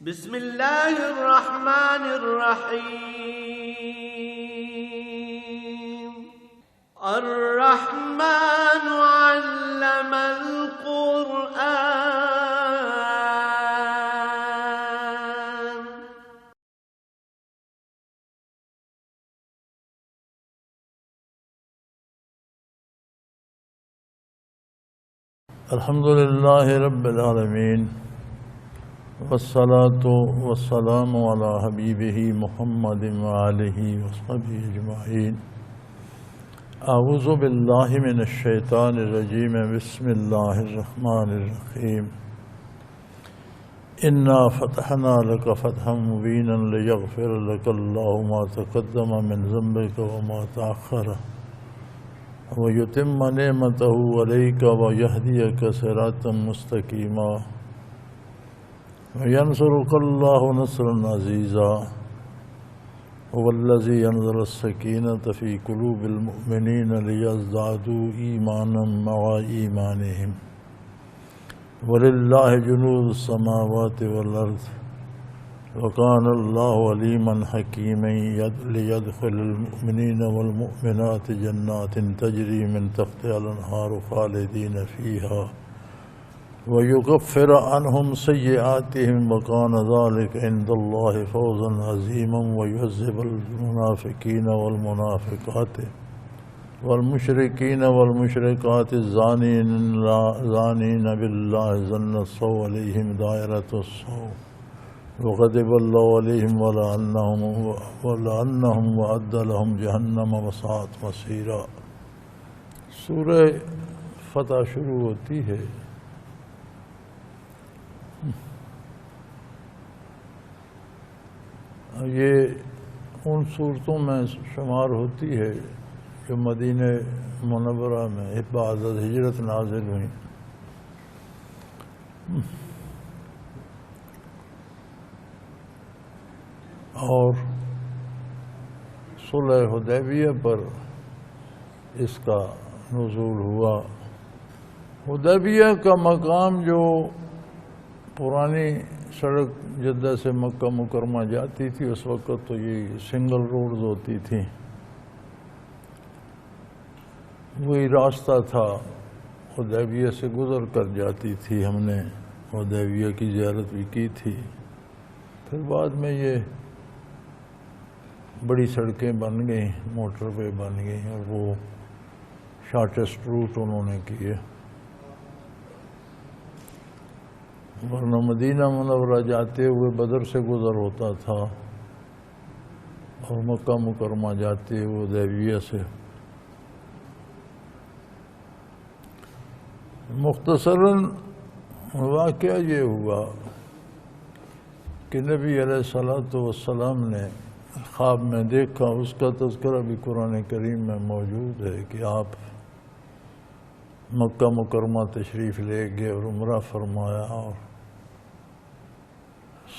بسم الله الرحمن الرحيم. الرحمن علم القرآن. الحمد لله رب العالمين، والصلاة والسلام على حبیبہ محمد وآلہ وصحبہ اجمعین. اعوذ باللہ من الشیطان الرجیم. بسم اللہ الرحمن الرحیم. انا فتحنا لك فتحا مبینا لیغفر لك اللہ ما تقدم من ذنبك وما تأخر ويتم نعمته عليك ويهديك صراطا مستقيما وينصرك الله نصرا عزيزا. هو الذي ينزل السكينة في قلوب المؤمنين ليزدادوا إيمانا مع إيمانهم ولله جنود السماوات والأرض وكان الله عليما حكيما. ليدخل المؤمنين والمؤمنات جنات تجري من تحتها الأنهار خالدين فيها ويكفر عنهم سيئاتهم وكان ذلك عند الله فوزا عظيما. ويعذب المنافقين والمنافقات والمشركين والمشركات الزانين بالله ظن السوء عليهم دائرة السوء وغضب الله عليهم ولعنهم وأعد لهم جہنم وساءت مصيرا. سورہ فتح شروع ہوتی ہے. یہ ان صورتوں میں شمار ہوتی ہے جو مدینہ منورہ میں بعد از ہجرت نازل ہوئیں. اور صلح حدیبیہ پر اس کا نزول ہوا. حدیبیہ کا مقام جو پرانی سڑک جدہ سے مکہ مکرمہ جاتی تھی اس وقت تو یہ سنگل روڈز ہوتی تھی، وہی راستہ تھا، حدیبیہ سے گزر کر جاتی تھی. ہم نے حدیبیہ کی زیارت بھی کی تھی. پھر بعد میں یہ بڑی سڑکیں بن گئیں، موٹر وے بن گئیں اور وہ شارٹیسٹ روٹ انہوں نے کیے. ورنہ مدینہ منورہ جاتے ہوئے بدر سے گزر ہوتا تھا اور مکہ مکرمہ جاتے ہوئے حدیبیہ سے. مختصراً واقعہ یہ ہوا کہ نبی علیہ السلام نے خواب میں دیکھا، اس کا تذکرہ بھی قرآن کریم میں موجود ہے کہ آپ مکہ مکرمہ تشریف لے گئے اور عمرہ فرمایا اور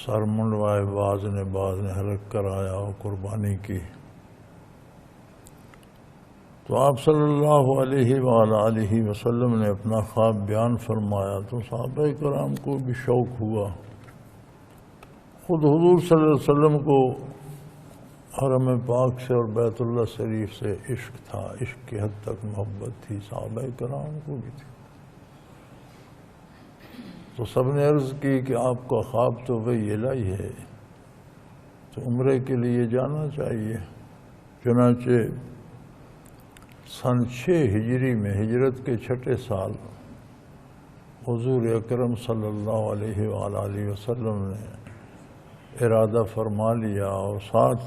سر منڈوائے، بعض نے حلق کرایا اور قربانی کی. تو آپ صلی اللہ علیہ وآلہ وسلم نے اپنا خواب بیان فرمایا تو صحابہ کرام کو بھی شوق ہوا. خود حضور صلی اللہ علیہ وسلم کو حرم پاک سے اور بیت اللہ شریف سے عشق تھا، عشق کی حد تک محبت تھی، صحابہ کرام کو بھی تھی. تو سب نے عرض کی کہ آپ کا خواب تو وہی الہی ہے، تو عمرے کے لیے جانا چاہیے. چنانچہ سن 6 ہجری میں ہجرت کے 6 سال حضور اکرم صلی اللہ علیہ وآلہ وسلم نے ارادہ فرما لیا اور ساتھ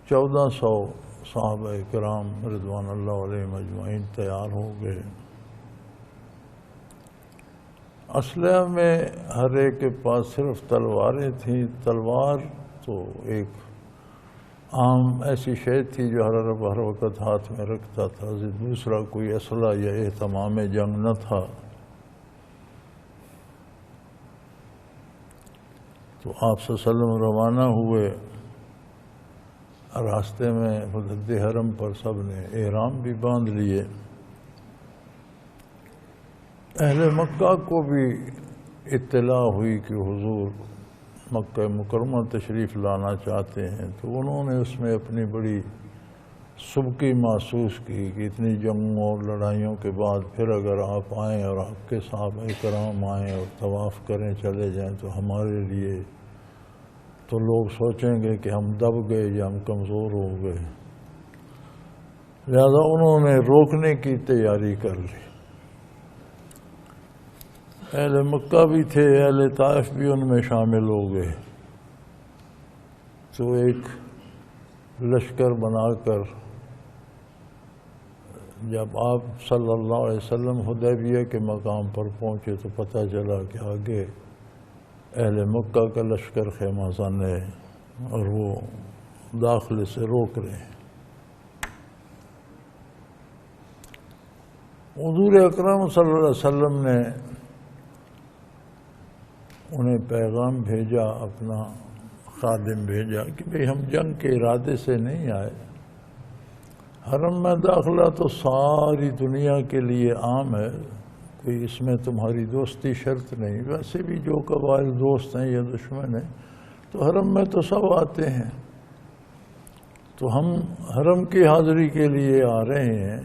1400 صحابہ کرام رضوان اللہ علیہ مجمعین تیار ہو گئے. اسلحہ میں ہر ایک کے پاس صرف تلواریں تھیں. تلوار تو ایک عام ایسی شے تھی جو ہر وقت ہاتھ میں رکھتا تھا، دوسرا کوئی اسلحہ یا اہتمام جنگ نہ تھا. تو آپ صلی اللہ علیہ وسلم روانہ ہوئے. راستے میں حضرت حرم پر سب نے احرام بھی باندھ لیے. اہل مکہ کو بھی اطلاع ہوئی کہ حضور مکہ مکرمہ تشریف لانا چاہتے ہیں، تو انہوں نے اس میں اپنی بڑی سبکی محسوس کی کہ اتنی جنگوں اور لڑائیوں کے بعد پھر اگر آپ آئیں اور آپ کے صحابہ کرام آئیں اور طواف کریں چلے جائیں تو ہمارے لیے تو لوگ سوچیں گے کہ ہم دب گئے یا ہم کمزور ہو گئے، لہذا انہوں نے روکنے کی تیاری کر لی۔ اہل مکہ بھی تھے، اہل طائف بھی ان میں شامل ہو گئے، تو ایک لشکر بنا کر جب آپ صلی اللہ علیہ وسلم حدیبیہ کے مقام پر پہنچے تو پتہ چلا کہ آگے اہل مکہ کا لشکر خیمہ زن ہے اور وہ داخلے سے روک رہے ہیں۔ حضور اکرم صلی اللہ علیہ وسلم نے انہیں پیغام بھیجا، اپنا خادم بھیجا کہ بھئی ہم جنگ کے ارادے سے نہیں آئے، حرم میں داخلہ تو ساری دنیا کے لیے عام ہے، کوئی اس میں تمہاری دوستی شرط نہیں، ویسے بھی جو قبائل دوست ہیں یا دشمن ہیں تو حرم میں تو سب آتے ہیں، تو ہم حرم کی حاضری کے لیے آ رہے ہیں،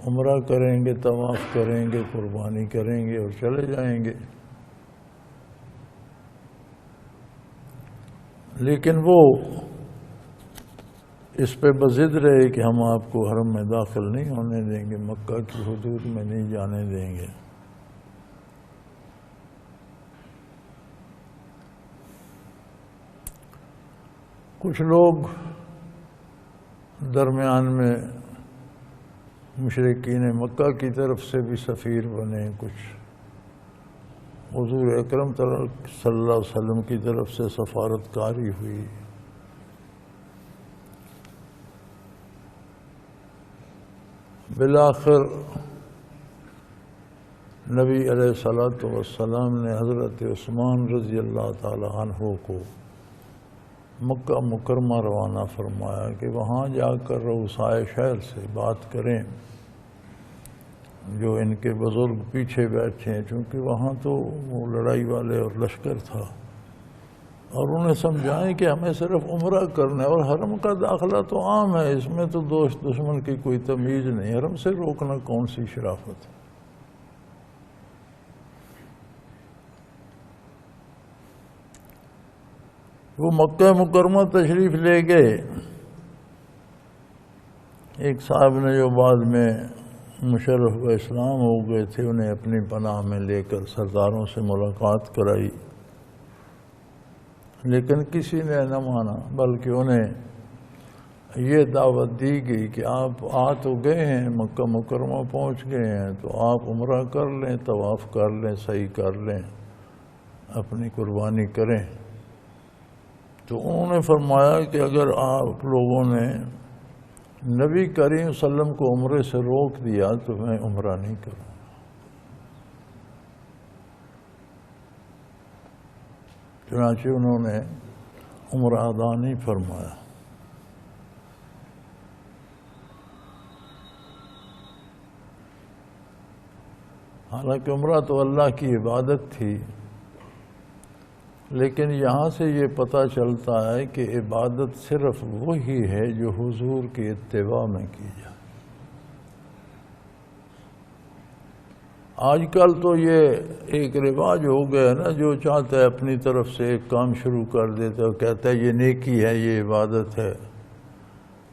عمرہ کریں گے، طواف کریں گے، قربانی کریں گے اور چلے جائیں گے۔ لیکن وہ اس پہ بضد رہے کہ ہم آپ کو حرم میں داخل نہیں ہونے دیں گے، مکہ کی حدود میں نہیں جانے دیں گے۔ کچھ لوگ درمیان میں مشرکین مکہ کی طرف سے بھی سفیر بنے، کچھ حضور اکرم صلی اللہ علیہ وسلم کی طرف سے سفارتکاری ہوئی۔ بالآخر نبی علیہ الصلوۃ والسلام نے حضرت عثمان رضی اللہ تعالی عنہ کو مکہ مکرمہ روانہ فرمایا کہ وہاں جا کر رؤسائے شہر سے بات کریں، جو ان کے بزرگ پیچھے بیٹھے ہیں، چونکہ وہاں تو وہ لڑائی والے اور لشکر تھا، اور انہیں سمجھائیں کہ ہمیں صرف عمرہ کرنا ہے اور حرم کا داخلہ تو عام ہے، اس میں تو دوست دشمن کی کوئی تمیز نہیں، حرم سے روکنا کون سی شرافت ہے۔ وہ مکہ مکرمہ تشریف لے گئے۔ ایک صاحب نے جو بعد میں مشرف و اسلام ہو گئے تھے، انہیں اپنی پناہ میں لے کر سرداروں سے ملاقات کرائی، لیکن کسی نے نہ مانا، بلکہ انہیں یہ دعوت دی گئی کہ آپ آ تو گئے ہیں، مکہ مکرمہ پہنچ گئے ہیں، تو آپ عمرہ کر لیں، طواف کر لیں، سعی کر لیں، اپنی قربانی کریں۔ تو انہوں نے فرمایا کہ اگر آپ لوگوں نے نبی کریم صلی اللہ علیہ وسلم کو عمرے سے روک دیا تو میں عمرہ نہیں کروں گا۔ چنانچہ انہوں نے عمرہ ادا نہیں فرمایا۔ حالانکہ عمرہ تو اللہ کی عبادت تھی، لیکن یہاں سے یہ پتہ چلتا ہے کہ عبادت صرف وہی ہے جو حضور کی اتباع میں کی جائے۔ آج کل تو یہ ایک رواج ہو گیا نا، جو چاہتا ہے اپنی طرف سے ایک کام شروع کر دیتا ہے، کہتا ہے یہ نیکی ہے، یہ عبادت ہے۔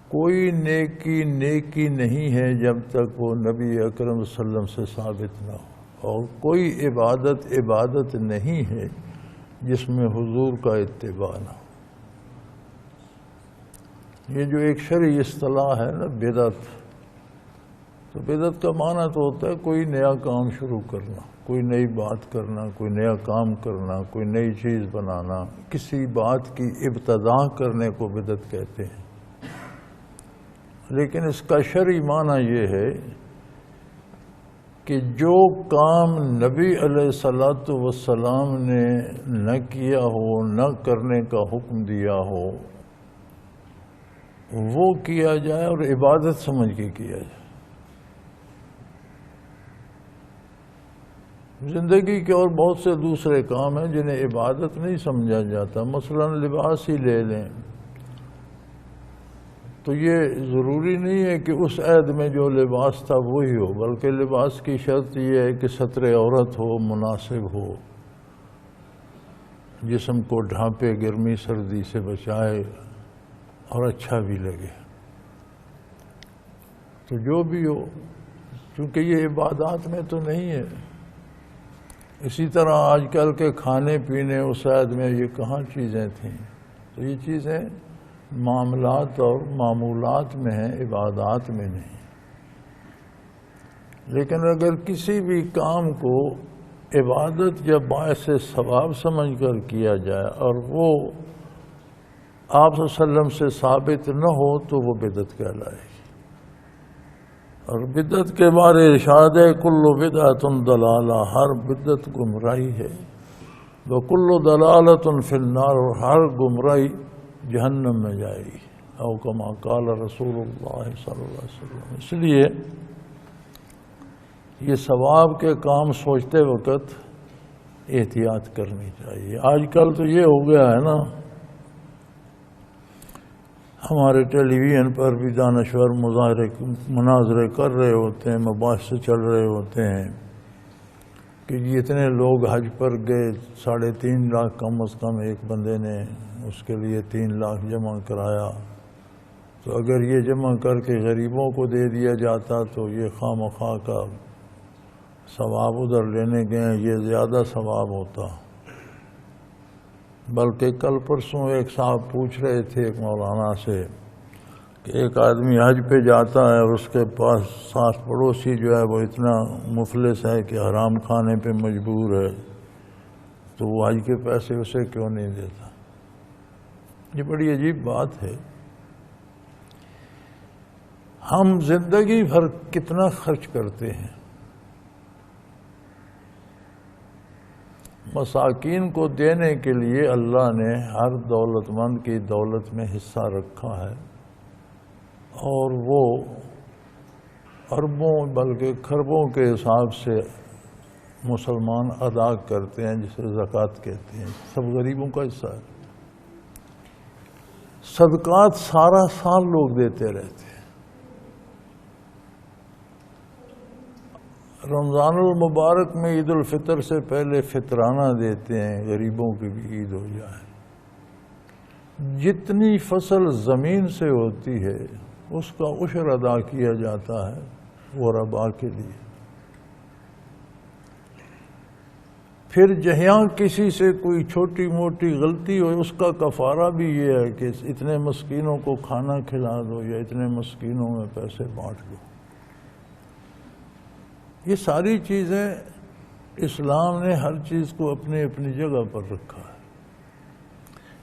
کوئی نیکی نہیں ہے جب تک وہ نبی اکرم صلی اللہ علیہ وسلم سے ثابت نہ ہو، اور کوئی عبادت نہیں ہے جس میں حضور کا اتباع نہ ہو۔ یہ جو ایک شرعی اصطلاح ہے نا بدعت، تو بدعت کا معنی تو ہوتا ہے کوئی نیا کام شروع کرنا، کوئی نئی بات کرنا، کوئی نیا کام کرنا، کوئی نئی چیز بنانا، کسی بات کی ابتدا کرنے کو بدعت کہتے ہیں۔ لیکن اس کا شرعی معنی یہ ہے کہ جو کام نبی علیہ الصلوۃ والسلام نے نہ کیا ہو، نہ کرنے کا حکم دیا ہو، وہ کیا جائے اور عبادت سمجھ کے کیا جائے۔ زندگی کے اور بہت سے دوسرے کام ہیں جنہیں عبادت نہیں سمجھا جاتا. مثلا لباس ہی لے لیں تو یہ ضروری نہیں ہے کہ اس عہد میں جو لباس تھا وہی ہو، بلکہ لباس کی شرط یہ ہے کہ ستر عورت ہو، مناسب ہو، جسم کو ڈھانپے، گرمی سردی سے بچائے اور اچھا بھی لگے. تو جو بھی ہو، چونکہ یہ عبادات میں تو نہیں ہے. اسی طرح آج کل کے کھانے پینے اس عہد میں یہ کہاں چیزیں تھیں؟ تو یہ چیزیں معاملات اور معمولات میں ہیں، عبادات میں نہیں. لیکن اگر کسی بھی کام کو عبادت یا باعث ثواب سمجھ کر کیا جائے اور وہ آپ صلی اللہ علیہ وسلم سے ثابت نہ ہو تو وہ بدعت کہلائے گی. اور بدعت کے بارے ارشاد ہے کل بدعۃ ضلالہ، ہر بدعت گمراہی ہے. وکل ضلالۃ فی النار، اور ہر گمراہی جہنم میں جائے گی. او کما قال رسول اللہ صلی اللہ علیہ وسلم. اس لیے یہ ثواب کے کام سوچتے وقت احتیاط کرنی چاہیے. آج کل تو یہ ہو گیا ہے نا، ہمارے ٹیلی ویژن پر بھی دانشور مناظرے کر رہے ہوتے ہیں، مباحثے چل رہے ہوتے ہیں کہ جی اتنے لوگ حج پر گئے، 3.5 لاکھ کم از کم ایک بندے نے اس کے لیے 3 لاکھ جمع کرایا. تو اگر یہ جمع کر کے غریبوں کو دے دیا جاتا تو یہ خواہ مخواہ کا ثواب ادھر لینے گئے یہ زیادہ ثواب ہوتا. بلکہ کل پرسوں ایک صاحب پوچھ رہے تھے ایک مولانا سے کہ ایک آدمی حج پہ جاتا ہے اور اس کے پاس ساتھ پڑوسی جو ہے وہ اتنا مفلس ہے کہ حرام کھانے پہ مجبور ہے، تو وہ حج کے پیسے اسے کیوں نہیں دیتا؟ یہ بڑی عجیب بات ہے. ہم زندگی بھر کتنا خرچ کرتے ہیں، مساکین کو دینے کے لیے اللہ نے ہر دولت مند کی دولت میں حصہ رکھا ہے، اور وہ اربوں بلکہ کھربوں کے حساب سے مسلمان ادا کرتے ہیں، جسے زکوٰۃ کہتے ہیں. سب غریبوں کا حصہ ہے. صدقات سارا سال لوگ دیتے رہتے ہیں. رمضان المبارک میں عید الفطر سے پہلے فطرانہ دیتے ہیں، غریبوں کی بھی عید ہو جائے. جتنی فصل زمین سے ہوتی ہے اس کا عشر ادا کیا جاتا ہے غرباء کے لیے. پھر جہاں کسی سے کوئی چھوٹی موٹی غلطی ہو اس کا کفارہ بھی یہ ہے کہ اتنے مسکینوں کو کھانا کھلا دو یا اتنے مسکینوں میں پیسے بانٹ دو. یہ ساری چیزیں اسلام نے ہر چیز کو اپنی اپنی جگہ پر رکھا ہے.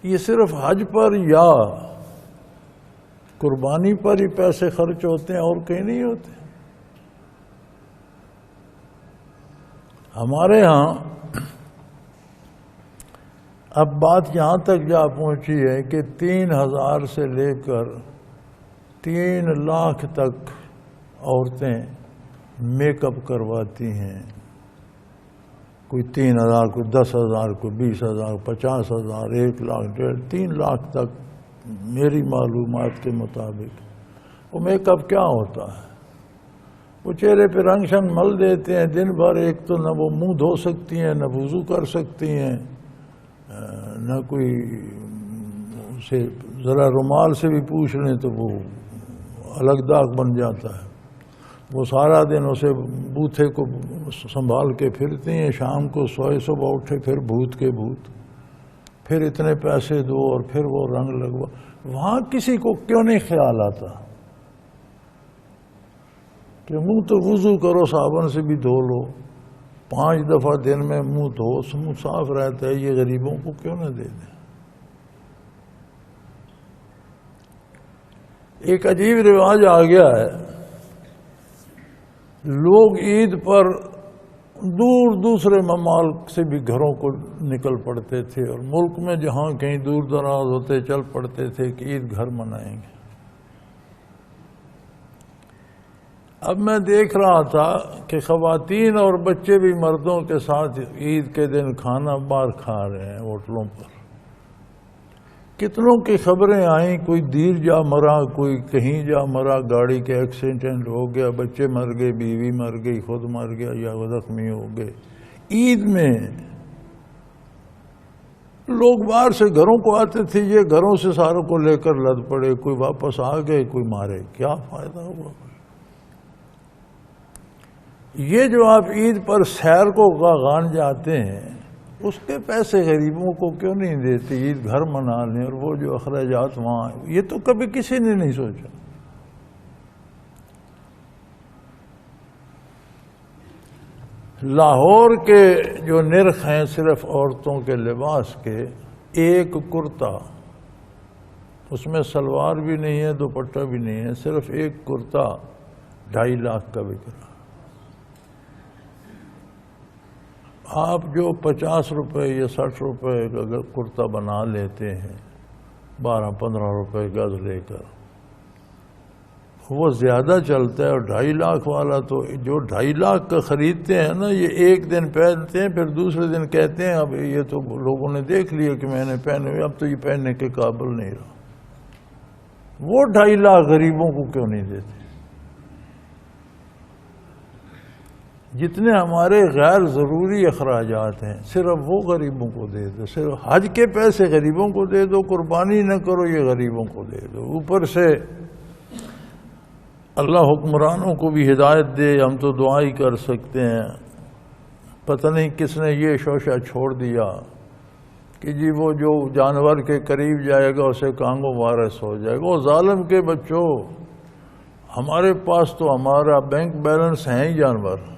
یہ صرف حج پر یا قربانی پر ہی پیسے خرچ ہوتے ہیں اور کہیں نہیں ہوتے. ہمارے ہاں اب بات یہاں تک جا پہنچی ہے کہ 3,000 سے لے کر 3 لاکھ تک عورتیں میک اپ کرواتی ہیں. کوئی 3,000، کوئی 10,000، کوئی 20,000، 50,000، 1 لاکھ، 3 لاکھ تک میری معلومات کے مطابق. وہ میک اپ کیا ہوتا ہے؟ وہ چہرے پہ رنگ شنگ مل دیتے ہیں دن بھر. ایک تو نہ وہ منہ دھو سکتی ہیں، نہ وضو کر سکتی ہیں، نہ کوئی اسے ذرا رومال سے بھی پوچھ لیں تو وہ الگ داغ بن جاتا ہے. وہ سارا دن اسے بوتھے کو سنبھال کے پھرتی ہیں. شام کو سوئے صبح اٹھے پھر بھوت کے بھوت، پھر اتنے پیسے دو اور پھر وہ رنگ لگوا. وہاں کسی کو کیوں نہیں خیال آتا کہ منہ تو وضو کرو، صابن سے بھی دھو لو، 5 دفعہ دن میں منہ دھو، منہ صاف رہتا ہے. یہ غریبوں کو کیوں نہ دے دیں؟ ایک عجیب رواج آ گیا ہے. لوگ عید پر دور دوسرے ممالک سے بھی گھروں کو نکل پڑتے تھے اور ملک میں جہاں کہیں دور دراز ہوتے چل پڑتے تھے کہ عید گھر منائیں گے. اب میں دیکھ رہا تھا کہ خواتین اور بچے بھی مردوں کے ساتھ عید کے دن کھانا باہر کھا رہے ہیں ہوٹلوں پر. کتنوں کی خبریں آئیں، کوئی دیر جا مرا، کوئی کہیں جا مرا، گاڑی کے ایکسیڈنٹ ہو گیا، بچے مر گئے، بیوی مر گئی، خود مر گیا یا زخمی ہو گئے. عید میں لوگ باہر سے گھروں کو آتے تھے، یہ گھروں سے ساروں کو لے کر لد پڑے، کوئی واپس آ گئے، کوئی مارے. کیا فائدہ ہوا؟ یہ جو آپ عید پر سیر کو غان جاتے ہیں، اس کے پیسے غریبوں کو کیوں نہیں دیتے؟ عید گھر منا لیں، اور وہ جو اخراجات وہاں، یہ تو کبھی کسی نے نہیں سوچا. لاہور کے جو نرخ ہیں صرف عورتوں کے لباس کے، ایک کرتا، اس میں سلوار بھی نہیں ہے، دوپٹہ بھی نہیں ہے، صرف ایک کرتا 2.5 لاکھ کا بک رہا. آپ جو 50 روپے یا 60 روپے کا کرتا بنا لیتے ہیں 12-15 روپے گز لے کر، وہ زیادہ چلتا ہے. اور 2.5 لاکھ والا تو جو 2.5 لاکھ کا خریدتے ہیں نا، یہ ایک دن پہنتے ہیں، پھر دوسرے دن کہتے ہیں اب یہ تو لوگوں نے دیکھ لیا کہ میں نے پہنے ہوئے، اب تو یہ پہننے کے قابل نہیں رہا. وہ 2.5 لاکھ غریبوں کو کیوں نہیں دیتے؟ جتنے ہمارے غیر ضروری اخراجات ہیں صرف وہ غریبوں کو دے دو. صرف حج کے پیسے غریبوں کو دے دو، قربانی نہ کرو، یہ غریبوں کو دے دو. اوپر سے اللہ حکمرانوں کو بھی ہدایت دے، ہم تو دعا ہی کر سکتے ہیں. پتہ نہیں کس نے یہ شوشہ چھوڑ دیا کہ جی وہ جو جانور کے قریب جائے گا اسے کانگو وائرس ہو جائے گا. وہ ظالم کے بچوں، ہمارے پاس تو ہمارا بینک بیلنس ہے ہی جانور.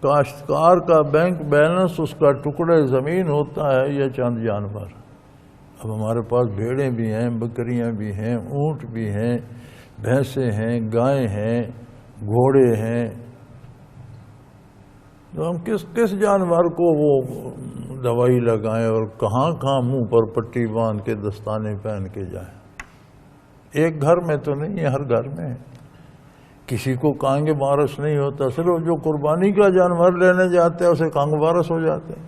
کاشتکار کا بینک بیلنس اس کا ٹکڑے زمین ہوتا ہے یا چند جانور. اب ہمارے پاس بھیڑیں بھی ہیں، بکریاں بھی ہیں، اونٹ بھی ہیں، بھینسیں ہیں، گائیں ہیں، گھوڑے ہیں. تو ہم کس جانور کو وہ دوائی لگائیں اور کہاں کہاں منہ پر پٹی باندھ کے دستانے پہن کے جائیں؟ ایک گھر میں تو نہیں ہے، ہر گھر میں. کسی کو کانگ وائرس نہیں ہوتا، صرف جو قربانی کا جانور لینے جاتے ہیں اسے کانگ وائرس ہو جاتے ہیں.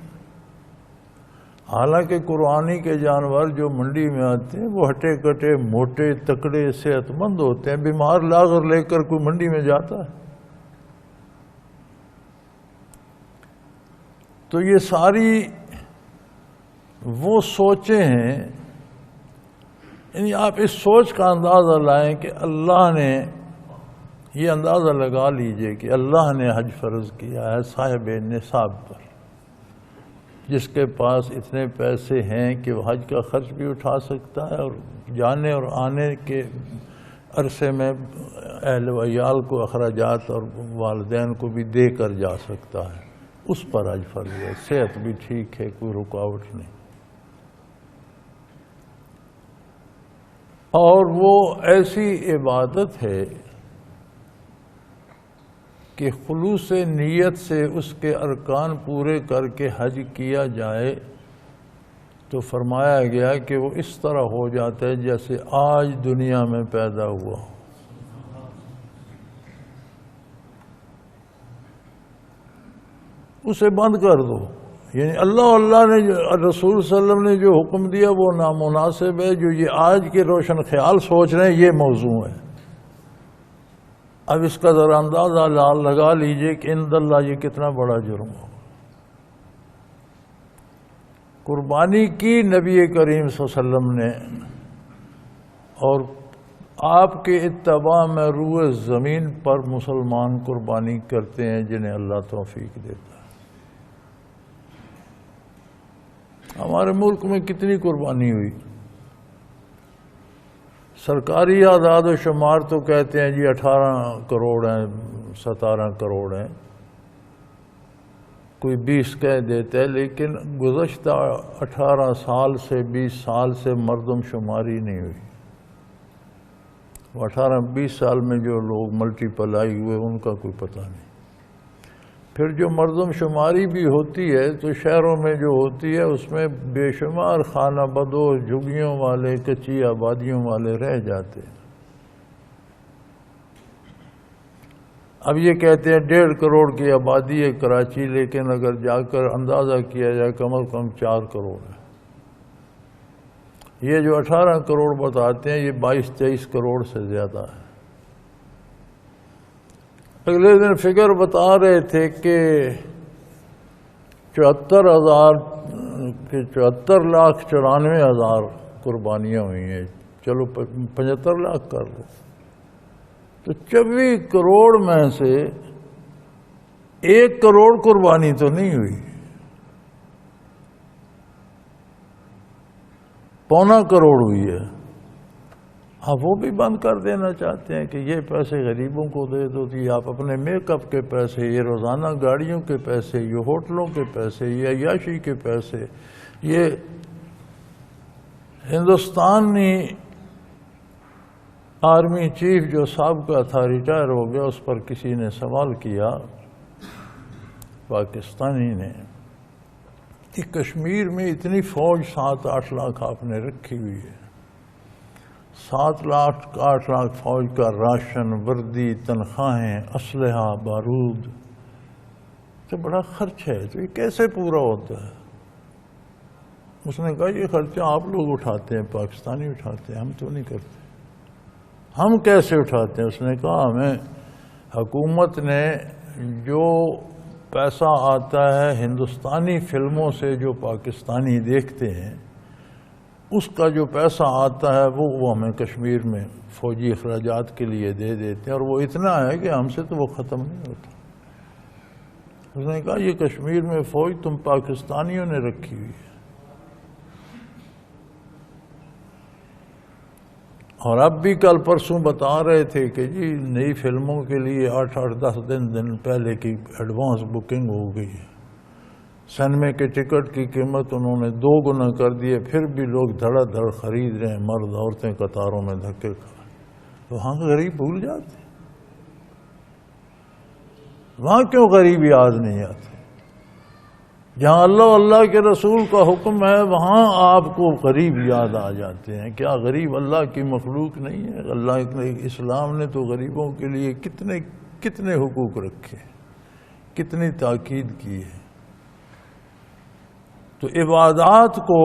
حالانکہ قربانی کے جانور جو منڈی میں آتے ہیں وہ ہٹے کٹے، موٹے، تکڑے، صحت مند ہوتے ہیں. بیمار لاغر لے کر کوئی منڈی میں جاتا ہے؟ تو یہ ساری وہ سوچیں ہیں. یعنی آپ اس سوچ کا اندازہ لائیں کہ اللہ نے، یہ اندازہ لگا لیجئے کہ اللہ نے حج فرض کیا ہے صاحب نصاب پر، جس کے پاس اتنے پیسے ہیں کہ وہ حج کا خرچ بھی اٹھا سکتا ہے اور جانے اور آنے کے عرصے میں اہل و عیال کو اخراجات اور والدین کو بھی دے کر جا سکتا ہے. اس پر حج فرض ہے. صحت بھی ٹھیک ہے، کوئی رکاوٹ نہیں. اور وہ ایسی عبادت ہے کہ خلوص نیت سے اس کے ارکان پورے کر کے حج کیا جائے تو فرمایا گیا کہ وہ اس طرح ہو جاتا ہے جیسے آج دنیا میں پیدا ہوا. اسے بند کر دو. یعنی اللہ نے رسول صلی اللہ علیہ وسلم نے جو حکم دیا وہ نامناسب ہے. جو یہ آج کے روشن خیال سوچ رہے ہیں یہ موضوع ہے. اب اس کا ذرا اندازہ لگا لیجئے کہ عند اللہ یہ کتنا بڑا جرم ہو. قربانی کی نبی کریم صلی اللہ علیہ وسلم نے، اور آپ کے اتباع میں روئے زمین پر مسلمان قربانی کرتے ہیں جنہیں اللہ توفیق دیتا ہے. ہمارے ملک میں کتنی قربانی ہوئی؟ سرکاری اعداد و شمار تو کہتے ہیں جی 18 کروڑ ہیں، 17 کروڑ ہیں، کوئی 20 کہہ دیتا ہے. لیکن گزشتہ 18 سال سے 20 سال سے مردم شماری نہیں ہوئی. 18-20 سال میں جو لوگ ملٹی پلائی ہوئے ان کا کوئی پتہ نہیں. پھر جو مردم شماری بھی ہوتی ہے تو شہروں میں جو ہوتی ہے اس میں بے شمار خانہ بدوش، جھگیوں والے، کچی آبادیوں والے رہ جاتے ہیں. اب یہ کہتے ہیں 1.5 کروڑ کی آبادی ہے کراچی، لیکن اگر جا کر اندازہ کیا جائے کم از کم 4 کروڑ ہے۔ یہ جو 18 کروڑ بتاتے ہیں یہ 22-23 کروڑ سے زیادہ ہے۔ اگلے دن فگر بتا رہے تھے کہ 74,94,000 قربانیاں ہوئی ہیں، چلو 75 لاکھ کر لو، تو 24 کروڑ میں سے 1 کروڑ قربانی تو نہیں ہوئی، 1.25 کروڑ ہوئی ہے۔ آپ وہ بھی بند کر دینا چاہتے ہیں کہ یہ پیسے غریبوں کو دے دو، یہ آپ اپنے میک اپ کے پیسے، یہ روزانہ گاڑیوں کے پیسے، یہ ہوٹلوں کے پیسے، یہ عیاشی کے پیسے۔ یہ ہندوستانی آرمی چیف جو سابقہ تھا، ریٹائر ہو گیا، اس پر کسی نے سوال کیا پاکستانی نے کہ کشمیر میں اتنی فوج 7-8 لاکھ آپ نے رکھی ہوئی ہے، 7 لاکھ 8 لاکھ فوج کا راشن، وردی، تنخواہیں، اسلحہ، بارود، تو بڑا خرچ ہے، تو یہ کیسے پورا ہوتا ہے؟ اس نے کہا یہ خرچہ آپ لوگ اٹھاتے ہیں، پاکستانی اٹھاتے ہیں، ہم تو نہیں کرتے۔ ہم کیسے اٹھاتے ہیں؟ اس نے کہا ہمیں حکومت نے جو پیسہ آتا ہے ہندوستانی فلموں سے جو پاکستانی دیکھتے ہیں، اس کا جو پیسہ آتا ہے وہ ہمیں کشمیر میں فوجی اخراجات کے لیے دے دیتے ہیں، اور وہ اتنا ہے کہ ہم سے تو وہ ختم نہیں ہوتا۔ اس نے کہا یہ کشمیر میں فوج تم پاکستانیوں نے رکھی ہوئی ہے، اور اب بھی کل پرسوں بتا رہے تھے کہ جی نئی فلموں کے لیے 8-10 دن پہلے کی ایڈوانس بکنگ ہو گئی ہے، سینمے کے ٹکٹ کی قیمت انہوں نے 2 گنا کر دی ہے، پھر بھی لوگ دھڑا دھڑ خرید رہے ہیں، مرد عورتیں قطاروں میں دھکے کھا رہے ہیں۔ تو وہاں غریب بھول جاتے ہیں، وہاں کیوں غریب یاد نہیں آتے؟ جہاں اللہ کے رسول کا حکم ہے وہاں آپ کو غریب یاد آ جاتے ہیں۔ کیا غریب اللہ کی مخلوق نہیں ہے؟ اللہ کے اسلام نے تو غریبوں کے لیے کتنے حقوق رکھے، کتنی تاکید کی ہے۔ تو عبادات کو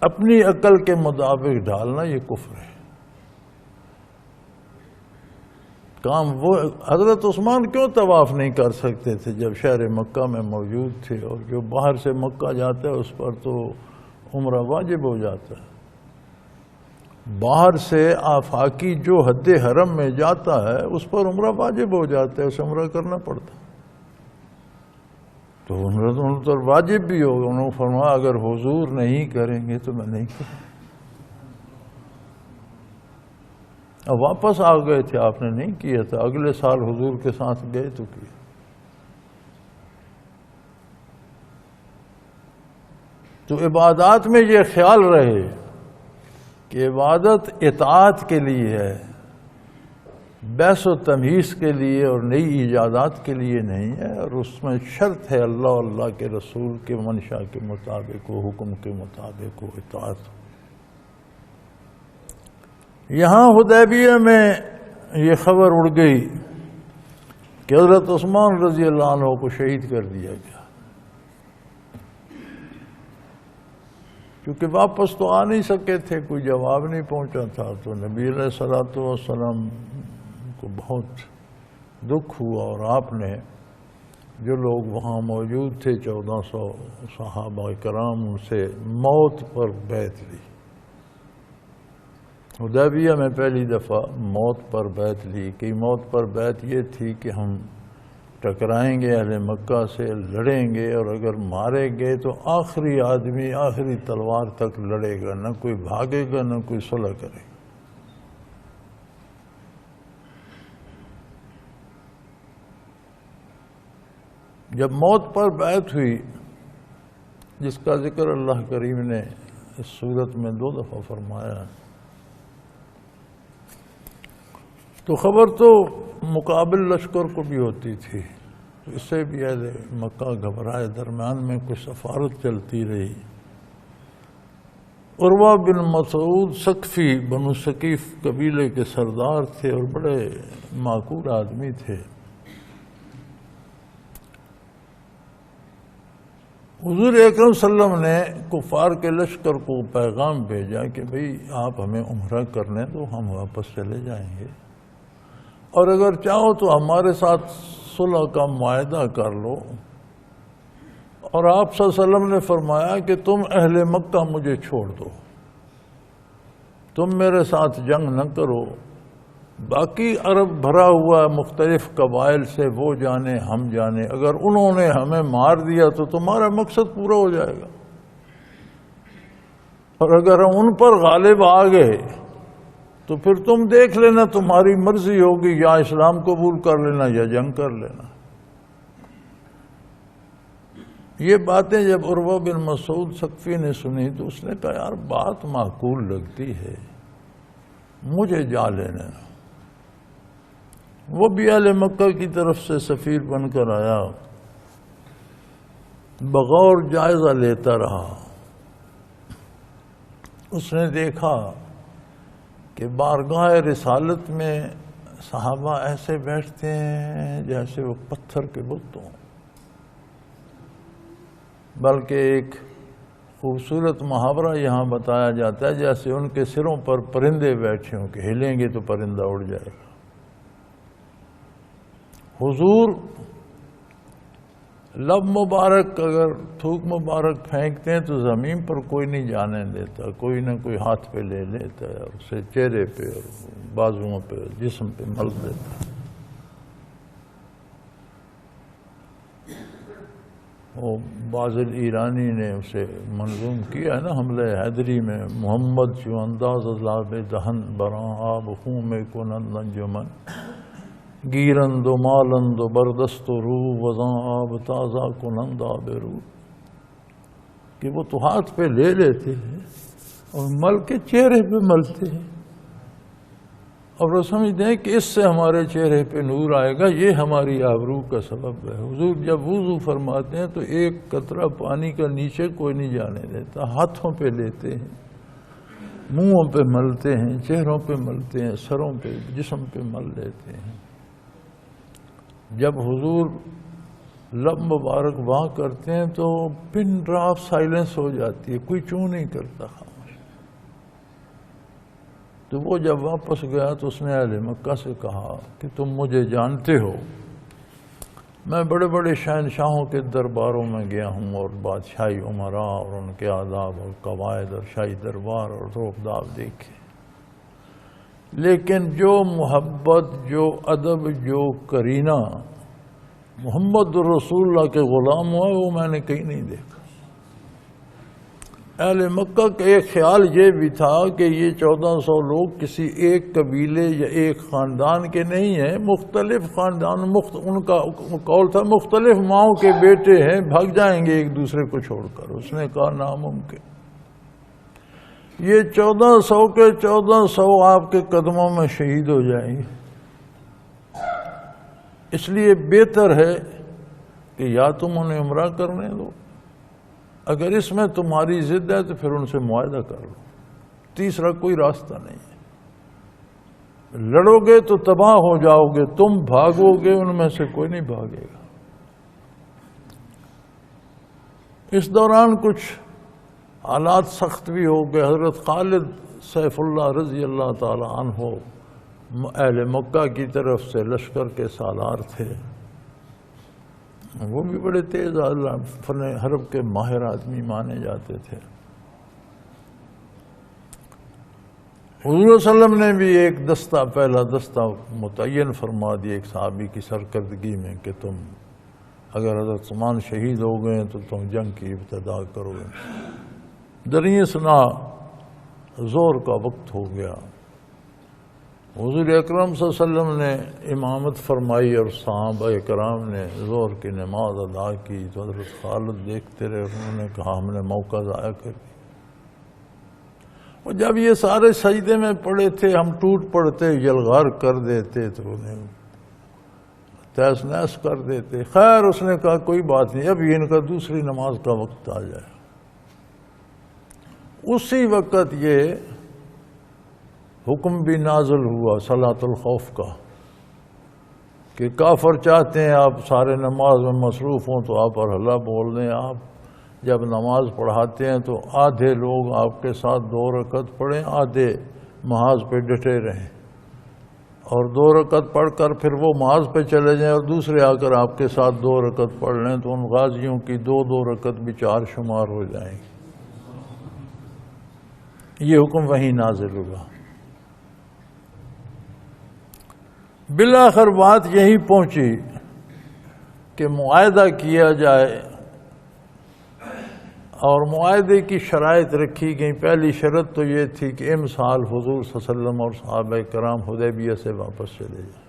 اپنی عقل کے مطابق ڈھالنا یہ کفر ہے۔ کام وہ حضرت عثمان کیوں طواف نہیں کر سکتے تھے جب شہر مکہ میں موجود تھے، اور جو باہر سے مکہ جاتا ہے اس پر تو عمرہ واجب ہو جاتا ہے، باہر سے آفاقی جو حد حرم میں جاتا ہے اس پر عمرہ واجب ہو جاتا ہے، اسے عمرہ کرنا پڑتا۔ تو عمرہ تو واجب بھی ہوگا، انہوں نے فرمایا اگر حضور نہیں کریں گے تو میں نہیں کروں۔ اب واپس آ گئے تھے، آپ نے نہیں کیا تھا، اگلے سال حضور کے ساتھ گئے تو کیا۔ تو عبادات میں یہ خیال رہے کہ عبادت اطاعت کے لیے ہے، بحث و تمیز کے لیے اور نئی ایجادات کے لیے نہیں ہے، اور اس میں شرط ہے اللہ کے رسول کے منشا کے مطابق ہو، حکم کے مطابق ہو، اطاعت ہو۔ یہاں حدیبیہ میں یہ خبر اڑ گئی کہ حضرت عثمان رضی اللہ عنہ کو شہید کر دیا گیا، کیونکہ واپس تو آ نہیں سکے تھے، کوئی جواب نہیں پہنچا تھا۔ تو نبی علیہ الصلوۃ والسلام کو بہت دکھ ہوا، اور آپ نے جو لوگ وہاں موجود تھے 1400 صحابہ کرام، ان سے موت پر بیعت لی۔ حدیبیہ میں پہلی دفعہ موت پر بیعت لی، کہ موت پر بیعت یہ تھی کہ ہم ٹکرائیں گے اہل مکہ سے، لڑیں گے، اور اگر مارے گئے تو آخری آدمی آخری تلوار تک لڑے گا، نہ کوئی بھاگے گا نہ کوئی صلح کرے گا۔ جب موت پر بیعت ہوئی، جس کا ذکر اللہ کریم نے اس صورت میں 2 دفعہ فرمایا، تو خبر تو مقابل لشکر کو بھی ہوتی تھی، اس سے بھی اہل مکہ گھبرائے، درمیان میں کچھ سفارت چلتی رہی، عروہ بن مسعود ثقفی بنو ثقیف قبیلے کے سردار تھے اور بڑے معقول آدمی تھے۔ حضور اکرم صلی اللہ علیہ وسلم نے کفار کے لشکر کو پیغام بھیجا کہ بھئی آپ ہمیں عمرہ کرنے تو ہم واپس چلے جائیں گے، اور اگر چاہو تو ہمارے ساتھ صلح کا معاہدہ کر لو۔ اور آپ صلی اللہ علیہ وسلم نے فرمایا کہ تم اہل مکہ مجھے چھوڑ دو، تم میرے ساتھ جنگ نہ کرو، باقی عرب بھرا ہوا مختلف قبائل سے وہ جانے ہم جانے، اگر انہوں نے ہمیں مار دیا تو تمہارا مقصد پورا ہو جائے گا، اور اگر ہم ان پر غالب آ گئے تو پھر تم دیکھ لینا، تمہاری مرضی ہوگی، یا اسلام قبول کر لینا یا جنگ کر لینا۔ یہ باتیں جب عروہ بن مسعود ثقفی نے سنی تو اس نے کہا یار بات معقول لگتی ہے، مجھے جا لینا۔ وہ بھی اہل مکہ کی طرف سے سفیر بن کر آیا، بغور جائزہ لیتا رہا۔ اس نے دیکھا کہ بارگاہ رسالت میں صحابہ ایسے بیٹھتے ہیں جیسے وہ پتھر کے بت ہوں، بلکہ ایک خوبصورت محاورہ یہاں بتایا جاتا ہے جیسے ان کے سروں پر پرندے بیٹھے ہوں کہ ہلیں گے تو پرندہ اڑ جائے گا۔ حضور لب مبارک اگر تھوک مبارک پھینکتے ہیں تو زمین پر کوئی نہیں جانے دیتا، کوئی نہ کوئی ہاتھ پہ لے لیتا ہے اور اسے چہرے پہ اور بازوؤں پہ جسم پہ مل دیتا ہے۔ وہ بازل ایرانی نے اسے منظوم کیا ہے نا حملہ حیدری میں، محمد جو انداز لاب دہن براں آب خون میں کنند انجمن گیرند و مالند و بردست و رو وزاں آب تازہ کنند آب رو، کہ وہ تو ہاتھ پہ لے لیتے ہیں اور مل کے چہرے پہ ملتے ہیں، اور وہ سمجھتے ہیں کہ اس سے ہمارے چہرے پہ نور آئے گا، یہ ہماری آبرو کا سبب ہے۔ حضور جب وضو فرماتے ہیں تو ایک قطرہ پانی کا نیچے کوئی نہیں جانے دیتا، ہاتھوں پہ لیتے ہیں، منہوں پہ ملتے ہیں، چہروں پہ ملتے ہیں، سروں پہ جسم پہ مل لیتے ہیں۔ جب حضور لب مبارک وہاں کرتے ہیں تو پن ڈراپ سائلنس ہو جاتی ہے، کوئی چوں نہیں کرتا خاموش۔ تو وہ جب واپس گیا تو اس نے اہل مکہ سے کہا کہ تم مجھے جانتے ہو، میں بڑے بڑے شہنشاہوں کے درباروں میں گیا ہوں اور بادشاہی امراء اور ان کے آداب اور قواعد اور شاہی دربار اور روبداب دیکھے، لیکن جو محبت، جو ادب، جو کرینہ محمد رسول اللہ کے غلام ہوا وہ میں نے کہیں نہیں دیکھا۔ اہل مکہ کا ایک خیال یہ بھی تھا کہ یہ 1400 لوگ کسی ایک قبیلے یا ایک خاندان کے نہیں ہیں، مختلف خاندان، ان کا قول تھا مختلف ماؤں کے بیٹے ہیں، بھاگ جائیں گے ایک دوسرے کو چھوڑ کر۔ اس نے کہا ناممکن، یہ 1400 کے 1400 آپ کے قدموں میں شہید ہو جائیں گے، اس لیے بہتر ہے کہ یا تم انہیں عمرہ کرنے دو، اگر اس میں تمہاری ضد ہے تو پھر ان سے معاہدہ کر لو، تیسرا کوئی راستہ نہیں ہے۔ لڑو گے تو تباہ ہو جاؤ گے، تم بھاگو گے ان میں سے کوئی نہیں بھاگے گا۔ اس دوران کچھ حالات سخت بھی ہو گئے۔ حضرت خالد سیف اللہ رضی اللہ تعالی عنہ اہل مکہ کی طرف سے لشکر کے سالار تھے، وہ بھی بڑے تیز فن حرب کے ماہر آدمی مانے جاتے تھے۔ حضور صلی اللہ علیہ وسلم نے بھی ایک دستہ، پہلا دستہ متعین فرما دیا ایک صحابی کی سرکردگی میں کہ تم اگر حضرت عثمان شہید ہو گئے تو تم جنگ کی ابتدا کرو گے۔ دریں سنا زور کا وقت ہو گیا، حضور اکرم صلی اللہ علیہ وسلم نے امامت فرمائی اور صحابہ کرام نے زور کی نماز ادا کی، تو حضرت خالد دیکھتے رہے، انہوں نے کہا ہم نے موقع ضائع کر دیا۔ اور جب یہ سارے سجدے میں پڑے تھے، ہم ٹوٹ پڑتے، یلغار کر دیتے تو انہیں تیس نیس کر دیتے۔ خیر اس نے کہا کوئی بات نہیں، ابھی ان کا دوسری نماز کا وقت آ جائے۔ اسی وقت یہ حکم بھی نازل ہوا صلاۃ الخوف کا کہ کافر چاہتے ہیں آپ سارے نماز میں مصروف ہوں تو آپ پر ہلا بول دیں. آپ جب نماز پڑھاتے ہیں تو آدھے لوگ آپ کے ساتھ 2 رکعت پڑھیں، آدھے محاذ پہ ڈٹے رہیں، اور 2 رکعت پڑھ کر پھر وہ محاذ پہ چلے جائیں اور دوسرے آ کر آپ کے ساتھ 2 رکعت پڑھ لیں تو ان غازیوں کی 2 رکعت بھی 4 شمار ہو جائیں گی. یہ حکم وہیں نازل ہوا. بالآخر بات یہی پہنچی کہ معاہدہ کیا جائے، اور معاہدے کی شرائط رکھی گئیں. پہلی شرط تو یہ تھی کہ امسال حضور صلی اللہ علیہ وسلم اور صحابہ کرام حدیبیہ سے واپس چلے جائیں،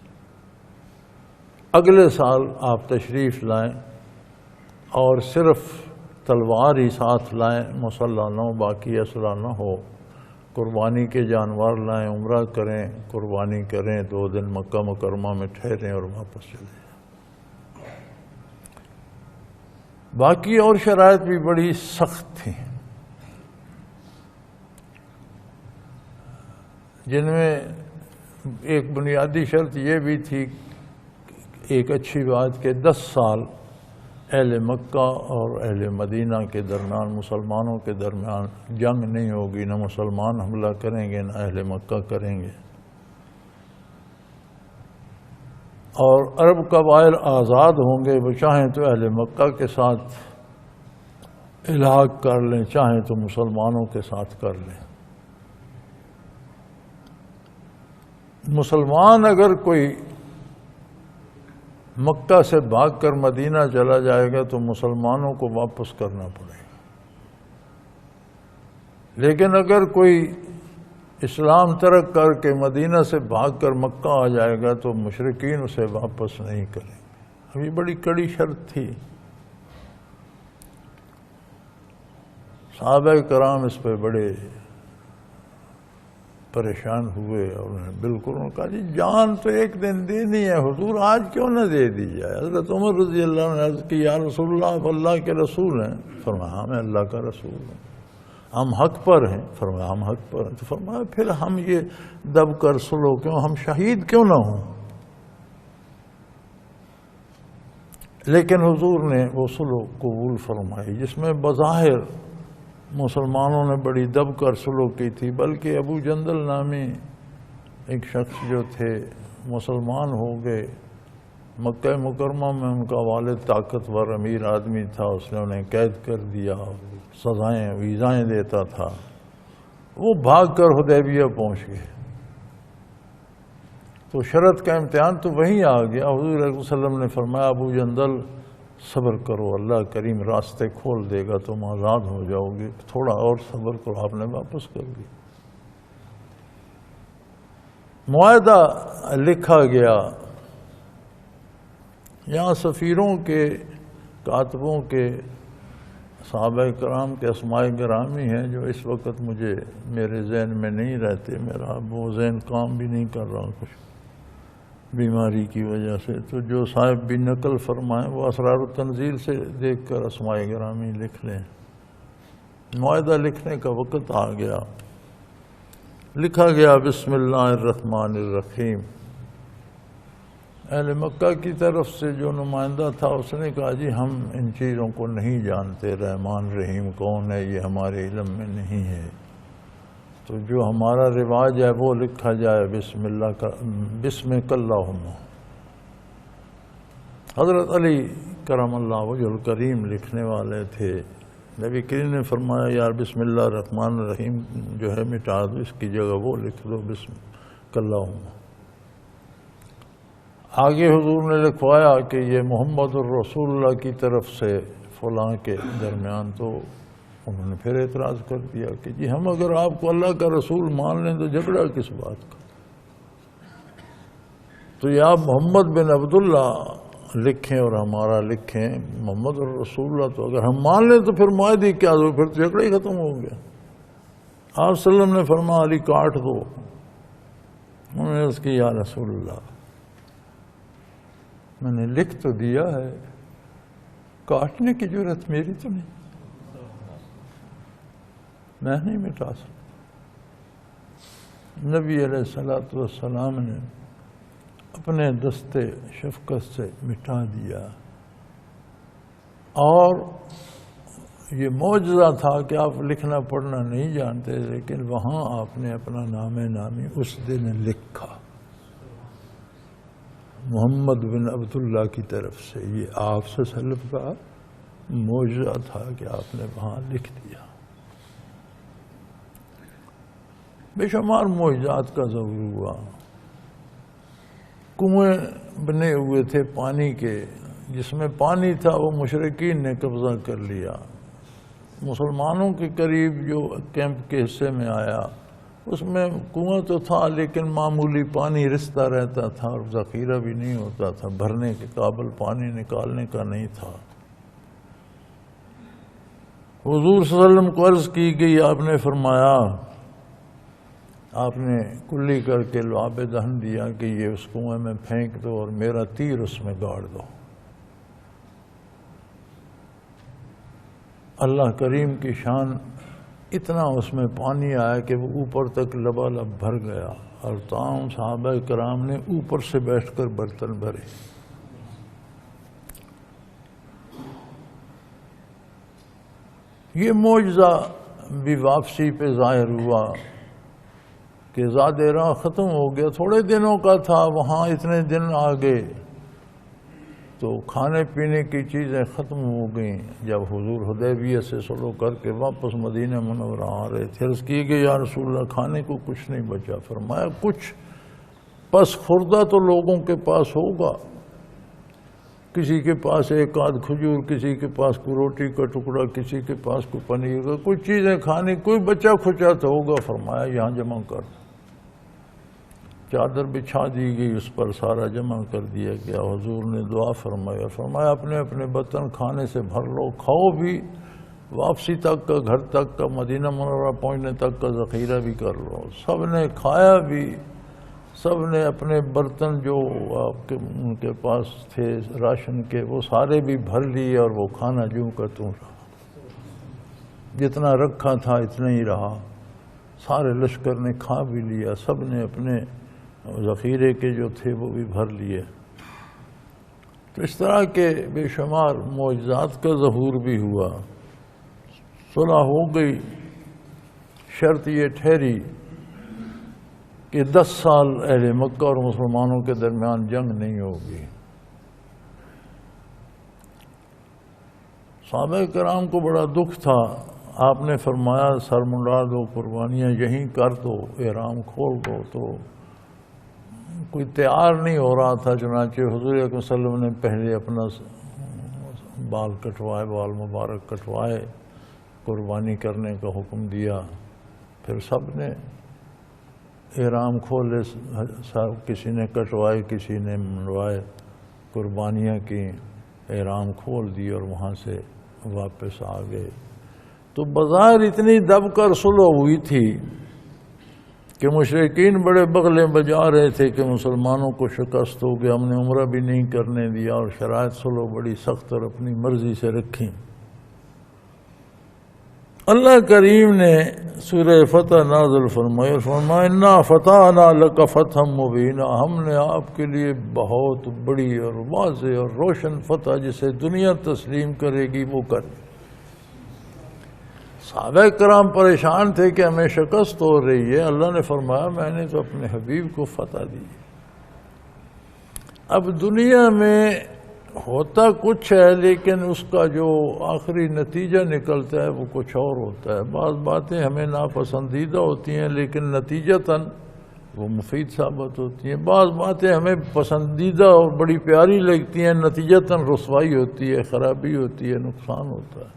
اگلے سال آپ تشریف لائیں اور صرف تلوار ہی ساتھ لائیں، مسلح نہ ہو، باقی اسلحہ نہ ہو، قربانی کے جانور لائیں، عمرہ کریں، قربانی کریں، 2 دن مکہ مکرمہ میں ٹھہریں اور واپس چلے جائیں. باقی اور شرائط بھی بڑی سخت تھیں، جن میں ایک بنیادی شرط یہ بھی تھی، ایک اچھی بات کہ 10 سال اہل مکہ اور اہل مدینہ کے درمیان، مسلمانوں کے درمیان جنگ نہیں ہوگی، نہ مسلمان حملہ کریں گے نہ اہل مکہ کریں گے، اور عرب قبائل آزاد ہوں گے، وہ چاہیں تو اہل مکہ کے ساتھ الحاق کر لیں، چاہیں تو مسلمانوں کے ساتھ کر لیں. مسلمان اگر کوئی مکہ سے بھاگ کر مدینہ چلا جائے گا تو مسلمانوں کو واپس کرنا پڑے گا، لیکن اگر کوئی اسلام ترک کر کے مدینہ سے بھاگ کر مکہ آ جائے گا تو مشرکین اسے واپس نہیں کریں گے. اب یہ بڑی کڑی شرط تھی. صحابہ کرام اس پہ بڑے پریشان ہوئے اور انہوں نے بالکل انہوں نے کہا جی جان تو ایک دن دینی ہے حضور، آج کیوں نہ دے دی جائے. حضرت عمر رضی اللہ عنہ نے عرض کی یا رسول اللہ آپ اللہ کے رسول ہیں؟ فرمایا ہاں میں اللہ کا رسول ہوں. ہم حق پر ہیں؟ فرمایا ہم حق پر ہیں. تو فرمایا پھر ہم یہ دب کر سلو کیوں، ہم شہید کیوں نہ ہوں؟ لیکن حضور نے وہ سلو قبول فرمائی جس میں بظاہر مسلمانوں نے بڑی دب کر سلو کی تھی، بلکہ ابو جندل نامی ایک شخص جو تھے مسلمان ہو گئے. مکہ مکرمہ میں ان کا والد طاقتور امیر آدمی تھا، اس نے انہیں قید کر دیا، سزائیں ویزائیں دیتا تھا. وہ بھاگ کر حدیبیہ پہنچ گئے تو شرط کا امتحان تو وہیں آ گیا. حضور علیہ وسلم نے فرمایا ابو جندل صبر کرو، اللہ کریم راستے کھول دے گا، تم آزاد ہو جاؤ گے، تھوڑا اور صبر کرو. آپ نے واپس کر دیا. معاہدہ لکھا گیا. یہاں سفیروں کے، کاتبوں کے، صحابہ کرام کے اسماء گرامی ہیں جو اس وقت مجھے میرے ذہن میں نہیں رہتے، میرا وہ ذہن کام بھی نہیں کر رہا کچھ بیماری کی وجہ سے. تو جو صاحب بھی نقل فرمائیں وہ اسرار التنزیل سے دیکھ کر اسماء گرامی لکھ لیں. معاہدہ لکھنے کا وقت آ گیا. لکھا گیا بسم اللہ الرحمن الرحیم. اہل مکہ کی طرف سے جو نمائندہ تھا اس نے کہا جی ہم ان چیزوں کو نہیں جانتے، رحمان رحیم کون ہے یہ ہمارے علم میں نہیں ہے، تو جو ہمارا رواج ہے وہ لکھا جائے بسمک اللہم. حضرت علی کرم اللہ وجہ الکریم لکھنے والے تھے. نبی کریم نے فرمایا یار بسم اللہ الرحمن الرحیم جو ہے مٹا دو، اس کی جگہ وہ لکھ دو بسمک اللہم. آگے حضور نے لکھوایا کہ یہ محمد الرسول اللہ کی طرف سے فلاں کے درمیان. تو انہوں نے پھر اعتراض کر دیا کہ جی ہم اگر آپ کو اللہ کا رسول مان لیں تو جھگڑا کس بات کا. تو یہ آپ محمد بن عبداللہ لکھیں اور ہمارا لکھیں محمد الرسول اللہ، تو اگر ہم مان لیں تو پھر معاہدے کیا دو، پھر تو جھگڑا ہی ختم ہو گیا. آپ صلی اللہ علیہ وسلم نے فرمایا علی کاٹ دو. انہوں نے عرض کی یا رسول اللہ میں نے لکھ تو دیا ہے، کاٹنے کی جرات میری تو نہیں. میں نہیں مٹا سکتا۔ نبی علیہ الصلوۃ والسلام نے اپنے دستے شفقت سے مٹا دیا، اور یہ معجزہ تھا کہ آپ لکھنا پڑھنا نہیں جانتے، لیکن وہاں آپ نے اپنا نام نامی اس دن لکھا محمد بن عبداللہ کی طرف سے۔ یہ آپ سے سلف کا معجزہ تھا کہ آپ نے وہاں لکھ دیا۔ بے شمار معجزات کا ظہور ہوا۔ کنویں بنے ہوئے تھے پانی کے، جس میں پانی تھا وہ مشرکین نے قبضہ کر لیا۔ مسلمانوں کے قریب جو کیمپ کے حصے میں آیا اس میں کنواں تو تھا، لیکن معمولی پانی رستا رہتا تھا اور ذخیرہ بھی نہیں ہوتا تھا، بھرنے کے قابل پانی نکالنے کا نہیں تھا۔ حضور صلی اللہ علیہ وسلم کو عرض کی گئی، آپ نے فرمایا، آپ نے کلی کر کے لعاب دہن دیا کہ یہ اس کنویں میں پھینک دو اور میرا تیر اس میں گاڑ دو۔ اللہ کریم کی شان، اتنا اس میں پانی آیا کہ وہ اوپر تک لبالب بھر گیا، اور تمام صحابہ کرام نے اوپر سے بیٹھ کر برتن بھرے۔ یہ معجزہ بھی واپسی پہ ظاہر ہوا کہ زاد راہ ختم ہو گیا، تھوڑے دنوں کا تھا، وہاں اتنے دن آ گئے تو کھانے پینے کی چیزیں ختم ہو گئیں۔ جب حضور حدیبیہ سے صلح کر کے واپس مدینہ منورہ آ رہے تھے، عرض کی کہ یا رسول اللہ کھانے کو کچھ نہیں بچا۔ فرمایا کچھ پس خوردہ تو لوگوں کے پاس ہوگا، کسی کے پاس ایک آدھ کھجور، کسی کے پاس کوئی روٹی کا ٹکڑا، کسی کے پاس کوئی پنیر کا، کچھ چیزیں کھانی، کوئی بچا کھچا تو ہوگا۔ فرمایا یہاں جمع کر دو۔ چادر بچھا دی گئی، اس پر سارا جمع کر دیا گیا۔ حضور نے دعا فرمایا، فرمایا اپنے اپنے برتن کھانے سے بھر لو، کھاؤ بھی، واپسی تک کا، گھر تک کا، مدینہ منورہ پہنچنے تک کا ذخیرہ بھی کر لو۔ سب نے کھایا بھی، سب نے اپنے برتن جو آپ کے ان کے پاس تھے راشن کے وہ سارے بھی بھر لیے، اور وہ کھانا جوں کا توں رہا، جتنا رکھا تھا اتنا ہی رہا۔ سارے لشکر نے کھا بھی لیا، سب نے اپنے ذخیرے کے جو تھے وہ بھی بھر لیے۔ تو اس طرح کے بے شمار معجزات کا ظہور بھی ہوا۔ صلح ہو گئی، شرط یہ ٹھہری کہ 10 سال اہل مکہ اور مسلمانوں کے درمیان جنگ نہیں ہوگی۔ صحابہ کرام کو بڑا دکھ تھا۔ آپ نے فرمایا سر منڈا دو، قربانیاں یہیں کر دو، احرام کھول دو، تو کوئی تیار نہیں ہو رہا تھا۔ چنانچہ حضور اکرم صلی اللہ علیہ وسلم نے پہلے اپنا بال کٹوائے، بال مبارک کٹوائے، قربانی کرنے کا حکم دیا۔ پھر سب نے احرام کھولے، کسی نے کٹوائے، کسی نے منڈوائے، قربانیاں کی، احرام کھول دی اور وہاں سے واپس آ گئے۔ تو بظاہر اتنی دب کر صلح ہوئی تھی کہ مشرکین بڑے بغلے بجا رہے تھے کہ مسلمانوں کو شکست ہو گیا، ہم نے عمرہ بھی نہیں کرنے دیا، اور شرائط صلح بڑی سخت اور اپنی مرضی سے رکھی۔ اللہ کریم نے سورہ فتح نازل فرمایا، انا فتحنا لک فتحا مبینا، ہم نے آپ کے لیے بہت بڑی اور واضح اور روشن فتح جسے دنیا تسلیم کرے گی وہ کر۔ صحابہ کرام پریشان تھے کہ ہمیں شکست ہو رہی ہے۔ اللہ نے فرمایا میں نے تو اپنے حبیب کو فتح دی۔ اب دنیا میں ہوتا کچھ ہے، لیکن اس کا جو آخری نتیجہ نکلتا ہے وہ کچھ اور ہوتا ہے۔ بعض باتیں ہمیں ناپسندیدہ ہوتی ہیں لیکن نتیجتاً وہ مفید ثابت ہوتی ہیں، بعض باتیں ہمیں پسندیدہ اور بڑی پیاری لگتی ہیں، نتیجتاً رسوائی ہوتی ہے، خرابی ہوتی ہے، نقصان ہوتا ہے۔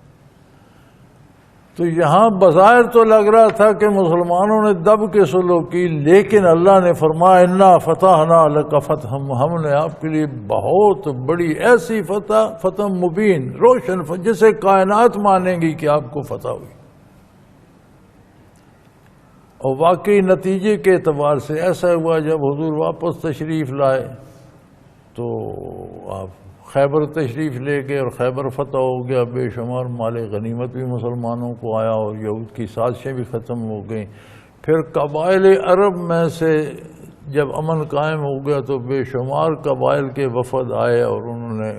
تو یہاں بظاہر تو لگ رہا تھا کہ مسلمانوں نے دب کے صلح کی، لیکن اللہ نے فرمایا انا فتحنا لک فتحا، ہم نے آپ کے لیے بہت بڑی ایسی فتح مبین، روشن، جسے کائنات مانیں گی کہ آپ کو فتح ہوئی۔ اور واقعی نتیجے کے اعتبار سے ایسا ہوا، جب حضور واپس تشریف لائے تو آپ خیبر تشریف لے گئے اور خیبر فتح ہو گیا، بے شمار مال غنیمت بھی مسلمانوں کو آیا اور یہود کی سازشیں بھی ختم ہو گئیں۔ پھر قبائل عرب میں سے جب امن قائم ہو گیا تو بے شمار قبائل کے وفد آئے اور انہوں نے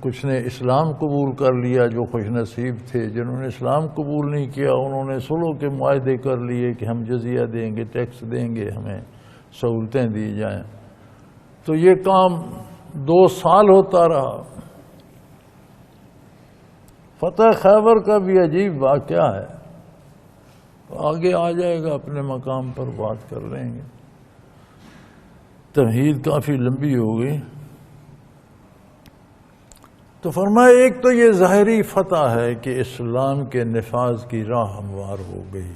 کچھ نے اسلام قبول کر لیا جو خوش نصیب تھے، جنہوں نے اسلام قبول نہیں کیا انہوں نے صلح کے معاہدے کر لیے کہ ہم جزیہ دیں گے، ٹیکس دیں گے، ہمیں سہولتیں دی جائیں۔ تو یہ کام 2 سال ہوتا رہا۔ فتح خیبر کا بھی عجیب واقعہ ہے، آگے آ جائے گا، اپنے مقام پر بات کر لیں گے، تمہید کافی لمبی ہو گئی۔ تو فرمایا ایک تو یہ ظاہری فتح ہے کہ اسلام کے نفاذ کی راہ ہموار ہو گئی،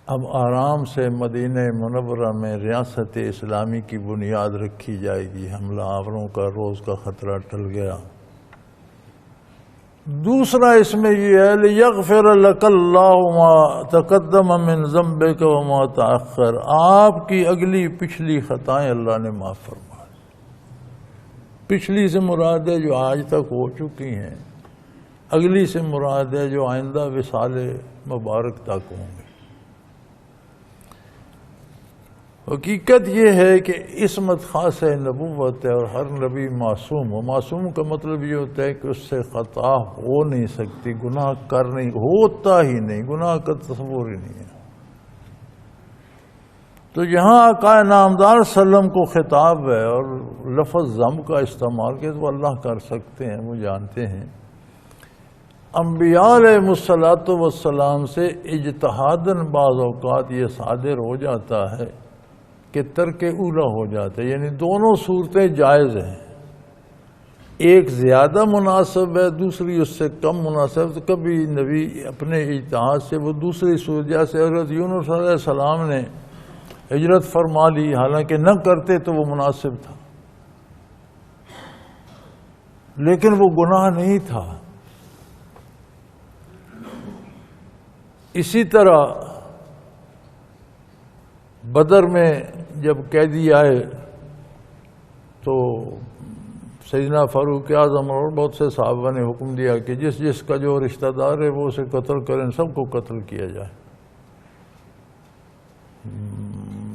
اب آرام سے مدینہ منورہ میں ریاست اسلامی کی بنیاد رکھی جائے گی، حملہ آوروں کا روز کا خطرہ ٹل گیا۔ دوسرا اس میں یہ ہے لِيَغْفِرَ لَكَ اللَّهُ مَا تَقَدَّمَ مِنْ ذَنْبِكَ وَمَا تَأَخَّرَ، آپ کی اگلی پچھلی خطائیں اللہ نے معاف فرما۔ پچھلی سے مراد ہے جو آج تک ہو چکی ہیں، اگلی سے مراد ہے جو آئندہ وصال مبارک تک ہوں گے۔ حقیقت یہ ہے کہ عصمت خاص نبوت ہے اور ہر نبی معصوم ہو۔ معصوم کا مطلب یہ ہوتا ہے کہ اس سے خطا ہو نہیں سکتی، گناہ کر نہیں ہوتا ہی نہیں، گناہ کا تصور ہی نہیں ہے۔ تو یہاں آقا نامدار صلی اللہ علیہ وسلم کو خطاب ہے اور لفظ ذم کا استعمال کہ وہ اللہ کر سکتے ہیں، وہ جانتے ہیں۔ انبیاء علیہ السلام سے اجتہاداً بعض اوقات یہ صادر ہو جاتا ہے کہ ترک اولا ہو جاتا ہے، یعنی دونوں صورتیں جائز ہیں، ایک زیادہ مناسب ہے، دوسری اس سے کم مناسب۔ تو کبھی نبی اپنے اجتہاد سے وہ دوسری صورت، جیسے حضرت یونس علیہ السلام نے ہجرت فرما لی، حالانکہ نہ کرتے تو وہ مناسب تھا، لیکن وہ گناہ نہیں تھا۔ اسی طرح بدر میں جب قیدی آئے تو سیدنا فاروق اعظم اور بہت سے صحابہ نے حکم دیا کہ جس جس کا جو رشتہ دار ہے وہ اسے قتل کریں، سب کو قتل کیا جائے۔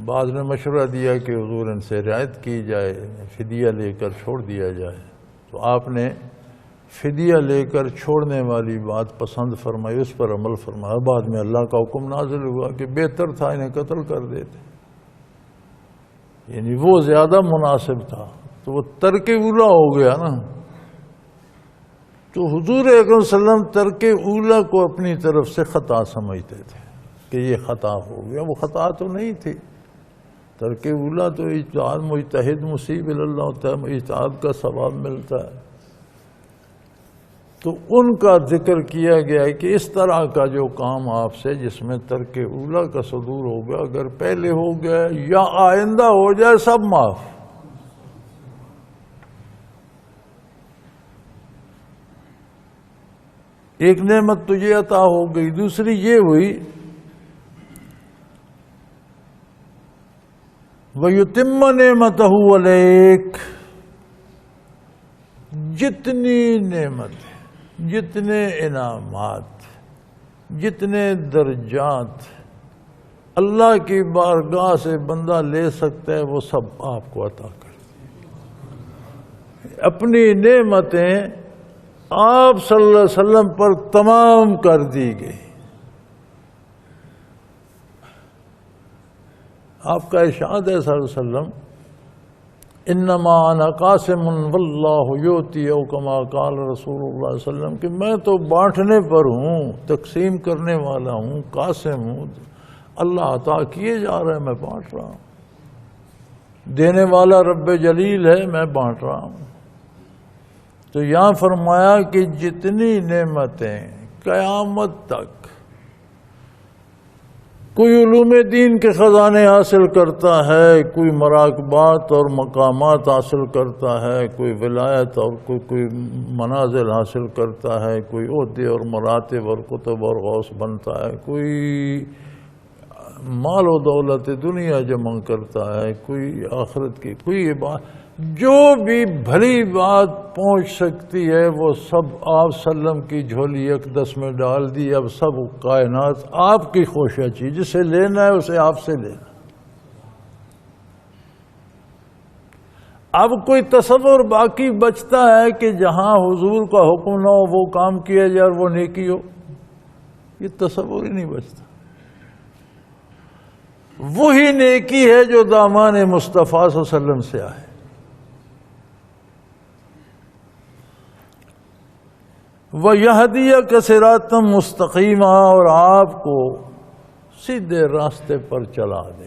بعض نے مشورہ دیا کہ حضور ان سے رعایت کی جائے، فدیہ لے کر چھوڑ دیا جائے، تو آپ نے فدیہ لے کر چھوڑنے والی بات پسند فرمائی، اس پر عمل فرمایا۔ بعد میں اللہ کا حکم نازل ہوا کہ بہتر تھا انہیں قتل کر دیتے، یعنی وہ زیادہ مناسب تھا، تو وہ ترک اولا ہو گیا نا۔ تو حضور اکرم صلی اللہ علیہ وسلم ترک اولا کو اپنی طرف سے خطا سمجھتے تھے کہ یہ خطا ہو گیا، وہ خطا تو نہیں تھی۔ ترک اولا تو اجتہاد مجتہد مصیب اللہ ہوتا ہے، اجتہاد کا ثواب ملتا ہے۔ تو ان کا ذکر کیا گیا ہے کہ اس طرح کا جو کام آپ سے جس میں ترک اولا کا صدور ہو گیا، اگر پہلے ہو گیا یا آئندہ ہو جائے، سب معاف۔ ایک نعمت تجھے عطا ہو گئی، دوسری یہ ہوئی وَيُتِمَّ نِعْمَتَهُ عَلَيْكَ، جتنی نعمتیں، جتنے انعامات، جتنے درجات اللہ کی بارگاہ سے بندہ لے سکتا ہے وہ سب آپ کو عطا کر دی۔ اپنی نعمتیں آپ صلی اللہ علیہ وسلم پر تمام کر دی گئی۔ آپ کا ارشاد ہے صلی اللہ علیہ وسلم انما انا قاسم واللہ یؤتی، او کما قال رسول اللہ صلی اللہ علیہ وسلم کہ میں تو بانٹنے پر ہوں، تقسیم کرنے والا ہوں، قاسم ہوں، اللہ عطا کیے جا رہا ہے، میں بانٹ رہا ہوں، دینے والا رب جلیل ہے، میں بانٹ رہا ہوں۔ تو یہاں فرمایا کہ جتنی نعمتیں قیامت تک کوئی علوم دین کے خزانے حاصل کرتا ہے، کوئی مراقبات اور مقامات حاصل کرتا ہے، کوئی ولایت اور کوئی منازل حاصل کرتا ہے، کوئی عہدے اور مراتب اور قطب اور غوث بنتا ہے، کوئی مال و دولت دنیا جمع کرتا ہے، کوئی آخرت کی کوئی جو بھی بھلی بات پہنچ سکتی ہے وہ سب آپ وسلم کی جھولی اقدس میں ڈال دی. اب سب کائنات آپ کی خوشا چیز، جسے لینا ہے اسے آپ سے لینا. اب کوئی تصور باقی بچتا ہے کہ جہاں حضور کا حکم نہ ہو وہ کام کیا جائے اور وہ نیکی ہو، یہ تصور ہی نہیں بچتا. وہی نیکی ہے جو دامان مصطفیٰ صلی اللہ علیہ وسلم سے آئے. وَيَهْدِيَكَ صِرَاطًا مُسْتَقِيمًا، اور آپ کو سیدھے راستے پر چلا دے.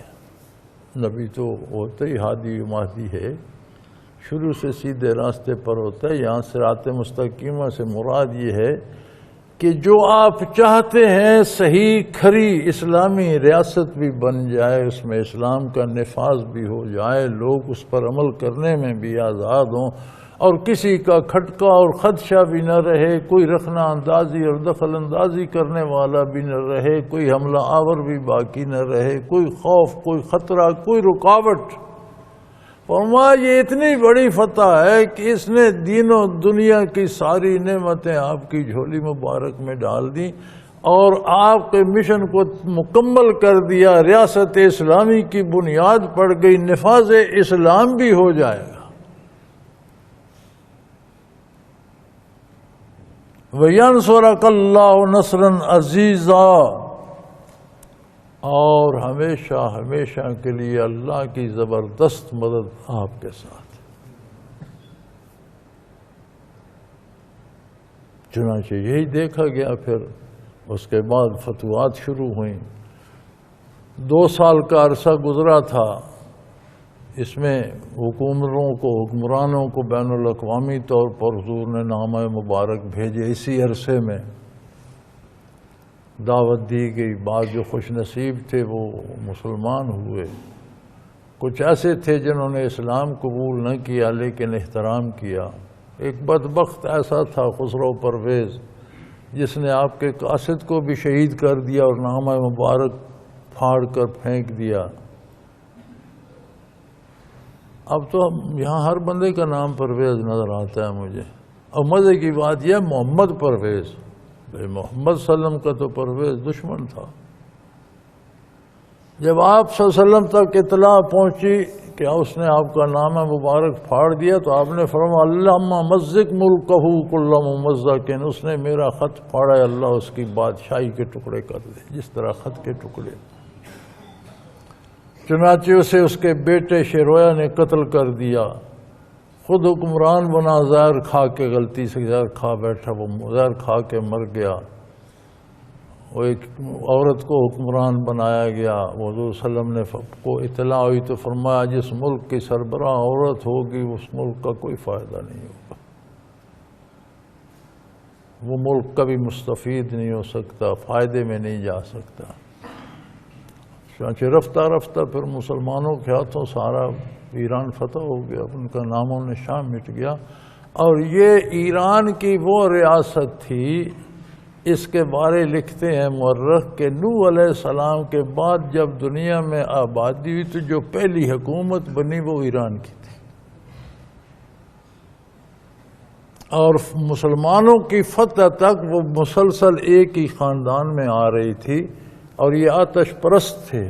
نبی تو ہوتے ہی ہادی و مہدی ہے، شروع سے سیدھے راستے پر ہوتا ہے. یہاں صراط مستقیمہ سے مراد یہ ہے کہ جو آپ چاہتے ہیں صحیح کھری اسلامی ریاست بھی بن جائے، اس میں اسلام کا نفاذ بھی ہو جائے، لوگ اس پر عمل کرنے میں بھی آزاد ہوں، اور کسی کا کھٹکا اور خدشہ بھی نہ رہے، کوئی رخنہ اندازی اور دخل اندازی کرنے والا بھی نہ رہے، کوئی حملہ آور بھی باقی نہ رہے، کوئی خوف، کوئی خطرہ، کوئی رکاوٹ. فرمایا یہ اتنی بڑی فتح ہے کہ اس نے دین و دنیا کی ساری نعمتیں آپ کی جھولی مبارک میں ڈال دیں اور آپ کے مشن کو مکمل کر دیا. ریاست اسلامی کی بنیاد پڑ گئی، نفاذ اسلام بھی ہو جائے گا. وَيَنْصُرَكَ اللَّهُ نَصْرًا عَزِيزًا، اور ہمیشہ ہمیشہ کے لیے اللہ کی زبردست مدد آپ کے ساتھ. چنانچہ یہی دیکھا گیا. پھر اس کے بعد فتوحات شروع ہوئیں. 2 سال کا عرصہ گزرا تھا. اس میں حکمرانوں کو بین الاقوامی طور پر حضور نے نامہ مبارک بھیجے. اسی عرصے میں دعوت دی گئی. بعض جو خوش نصیب تھے وہ مسلمان ہوئے. کچھ ایسے تھے جنہوں نے اسلام قبول نہ کیا لیکن احترام کیا. ایک بدبخت ایسا تھا خسرو پرویز، جس نے آپ کے قاصد کو بھی شہید کر دیا اور نامہ مبارک پھاڑ کر پھینک دیا. اب تو یہاں ہر بندے کا نام پرویز نظر آتا ہے مجھے. اور مزے کی بات یہ محمد پرویز، محمد صلی اللہ علیہ وسلم کا تو پرویز دشمن تھا. جب آپ صلی اللہ علیہ وسلم تک اطلاع پہنچی کہ اس نے آپ کا نام مبارک پھاڑ دیا تو آپ نے فرمایا اللہم مزق ملکہ کل ممزق، اس نے میرا خط پھاڑا ہے، اللہ اس کی بادشاہی کے ٹکڑے کر دے جس طرح خط کے ٹکڑے. چنانچہ اسے اس کے بیٹے شیرویا نے قتل کر دیا. خود حکمران بنا، زہر کھا کے، غلطی سے زہر کھا بیٹھا، وہ زہر کھا کے مر گیا. وہ ایک عورت کو حکمران بنایا گیا. وہ حضور صلی اللہ علیہ وسلم کو اطلاع ہوئی تو فرمایا جس ملک کی سربراہ عورت ہوگی اس ملک کا کوئی فائدہ نہیں ہوگا، وہ ملک کبھی مستفید نہیں ہو سکتا، فائدے میں نہیں جا سکتا. چنانچہ رفتہ رفتہ پھر مسلمانوں کے ہاتھوں سارا ایران فتح ہو گیا، ان کا نام و نشان مٹ گیا. اور یہ ایران کی وہ ریاست تھی، اس کے بارے لکھتے ہیں مورخ کہ نوح علیہ السلام کے بعد جب دنیا میں آبادی ہوئی تو جو پہلی حکومت بنی وہ ایران کی تھی. اور مسلمانوں کی فتح تک وہ مسلسل ایک ہی خاندان میں آ رہی تھی. اور یہ آتش پرست تھے.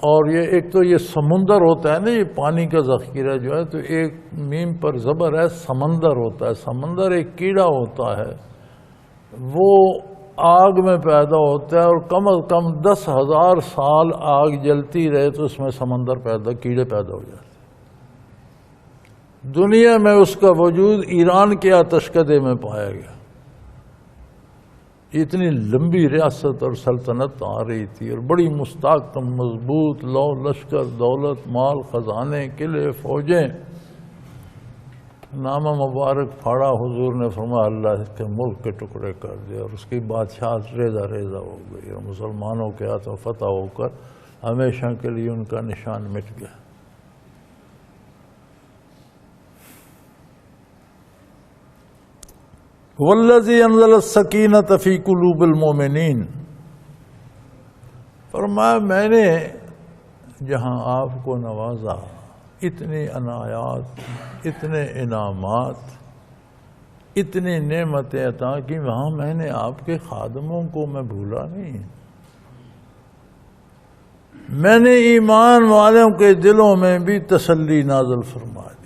اور یہ ایک تو یہ سمندر ہوتا ہے نا، یہ پانی کا ذخیرہ جو ہے، تو ایک میم پر زبر ہے، سمندر ہوتا ہے. سمندر ایک کیڑا ہوتا ہے، وہ آگ میں پیدا ہوتا ہے اور کم از کم 10,000 سال آگ جلتی رہے تو اس میں سمندر کیڑے پیدا ہو جاتے. دنیا میں اس کا وجود ایران کے آتشکدے میں پایا گیا. اتنی لمبی ریاست اور سلطنت آ رہی تھی اور بڑی مستحکم مضبوط، لو لشکر، دولت، مال، خزانے، قلعے، فوجیں. نامہ مبارک پھاڑا، حضور نے فرمایا اللہ اس کے ملک کے ٹکڑے کر دیا اور اس کی بادشاہت ریزہ ریزہ ہو گئی اور مسلمانوں کے ہاتھوں فتح ہو کر ہمیشہ کے لیے ان کا نشان مٹ گیا. والذی انزل السکینۃ فی قلوب المؤمنین، فرمایا میں نے جہاں آپ کو نوازا اتنی عنایات، اتنے انعامات، اتنی نعمتیں عطا کی، وہاں میں نے آپ کے خادموں کو میں بھولا نہیں، میں نے ایمان والوں کے دلوں میں بھی تسلی نازل فرما دی۔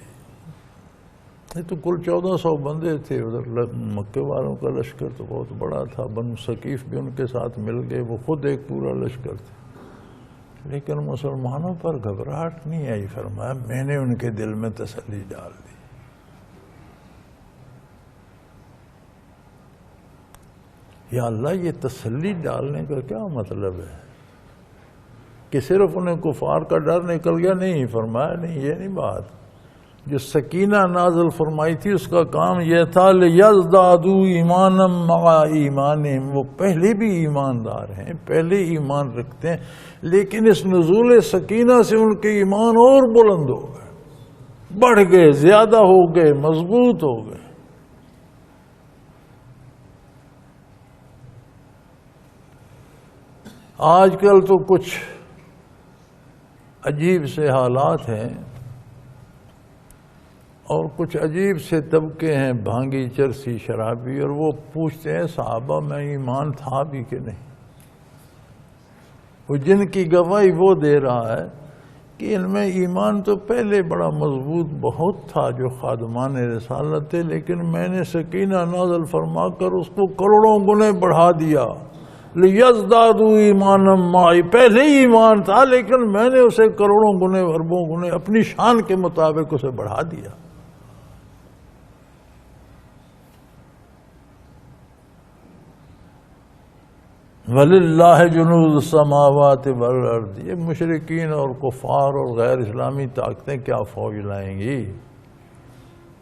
یہ تو کل 1400 بندے تھے، ادھر مکے والوں کا لشکر تو بہت بڑا تھا، بنو ثقیف بھی ان کے ساتھ مل گئے، وہ خود ایک پورا لشکر تھے، لیکن مسلمانوں پر گھبراہٹ نہیں آئی، فرمایا میں نے ان کے دل میں تسلی ڈال دی۔ یا اللہ، یہ تسلی ڈالنے کا کیا مطلب ہے کہ صرف انہیں کفار کا ڈر نکل گیا؟ نہیں، فرمایا نہیں، یہ نہیں بات۔ جو سکینہ نازل فرمائی تھی اس کا کام یہ تھا لِيَزْدَادُوا إِيمَانًا مَعَ إِيمَانِهِمْ، وہ پہلے بھی ایماندار ہیں، پہلے ایمان رکھتے ہیں، لیکن اس نزول سکینہ سے ان کے ایمان اور بلند ہو گئے، بڑھ گئے، زیادہ ہو گئے، مضبوط ہو گئے۔ آج کل تو کچھ عجیب سے حالات ہیں اور کچھ عجیب سے طبقے ہیں، بھانگی، چرسی، شرابی، اور وہ پوچھتے ہیں صحابہ میں ایمان تھا بھی کہ نہیں۔ وہ جن کی گواہی وہ دے رہا ہے کہ ان میں ایمان تو پہلے بڑا مضبوط بہت تھا جو خادمان رسالت تھے، لیکن میں نے سکینہ نازل فرما کر اس کو کروڑوں گنے بڑھا دیا۔ لِيَزْدَادُوا إِيمَانًا مَعَ، پہلے ہی ایمان تھا لیکن میں نے اسے کروڑوں گنے، اربوں گنے اپنی شان کے مطابق اسے بڑھا دیا۔ وَلِلَّهِ جُنُودُ السَّمَاوَاتِ وَالْأَرْضِ، یہ مشرکین اور کفار اور غیر اسلامی طاقتیں کیا فوج لائیں گی؟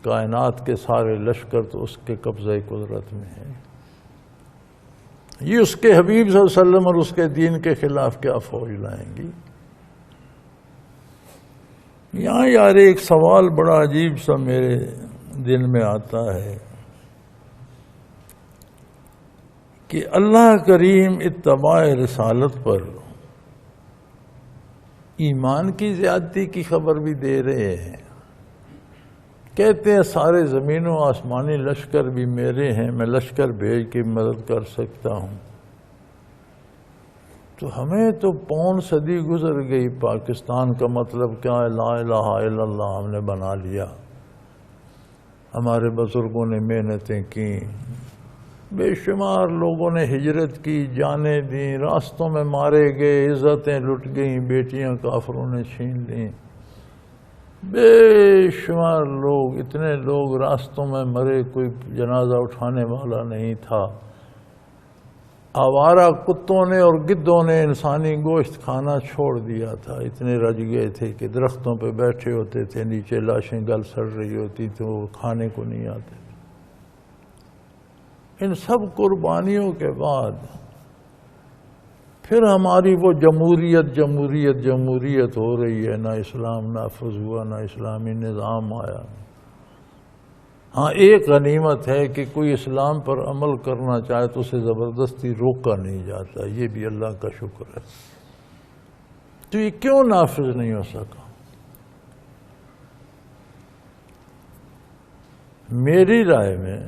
کائنات کے سارے لشکر تو اس کے قبضہ قدرت میں ہیں، یہ اس کے حبیب صلی اللہ علیہ وسلم اور اس کے دین کے خلاف کیا فوج لائیں گی؟ یہاں یار ایک سوال بڑا عجیب سا میرے دل میں آتا ہے کہ اللہ کریم اتباع رسالت پر ایمان کی زیادتی کی خبر بھی دے رہے ہیں، کہتے ہیں سارے زمین و آسمانی لشکر بھی میرے ہیں، میں لشکر بھیج کے مدد کر سکتا ہوں۔ تو ہمیں تو پون صدی گزر گئی، پاکستان کا مطلب کیا ہے؟ لا الہ الا اللہ ہم نے بنا لیا، ہمارے بزرگوں نے محنتیں کی، بے شمار لوگوں نے ہجرت کی، جانیں دیں، راستوں میں مارے گئے، عزتیں لٹ گئیں، بیٹیاں کافروں نے چھین لیں، بے شمار لوگ، اتنے لوگ راستوں میں مرے، کوئی جنازہ اٹھانے والا نہیں تھا، آوارہ کتوں نے اور گدوں نے انسانی گوشت کھانا چھوڑ دیا تھا، اتنے رج گئے تھے کہ درختوں پہ بیٹھے ہوتے تھے، نیچے لاشیں گل سڑ رہی ہوتی تو وہ کھانے کو نہیں آتے۔ ان سب قربانیوں کے بعد پھر ہماری وہ جمہوریت جمہوریت جمہوریت ہو رہی ہے، نہ اسلام نافذ ہوا، نہ اسلامی نظام آیا۔ ہاں ایک غنیمت ہے کہ کوئی اسلام پر عمل کرنا چاہے تو اسے زبردستی روکا نہیں جاتا، یہ بھی اللہ کا شکر ہے۔ تو یہ کیوں نافذ نہیں ہو سکا؟ میری رائے میں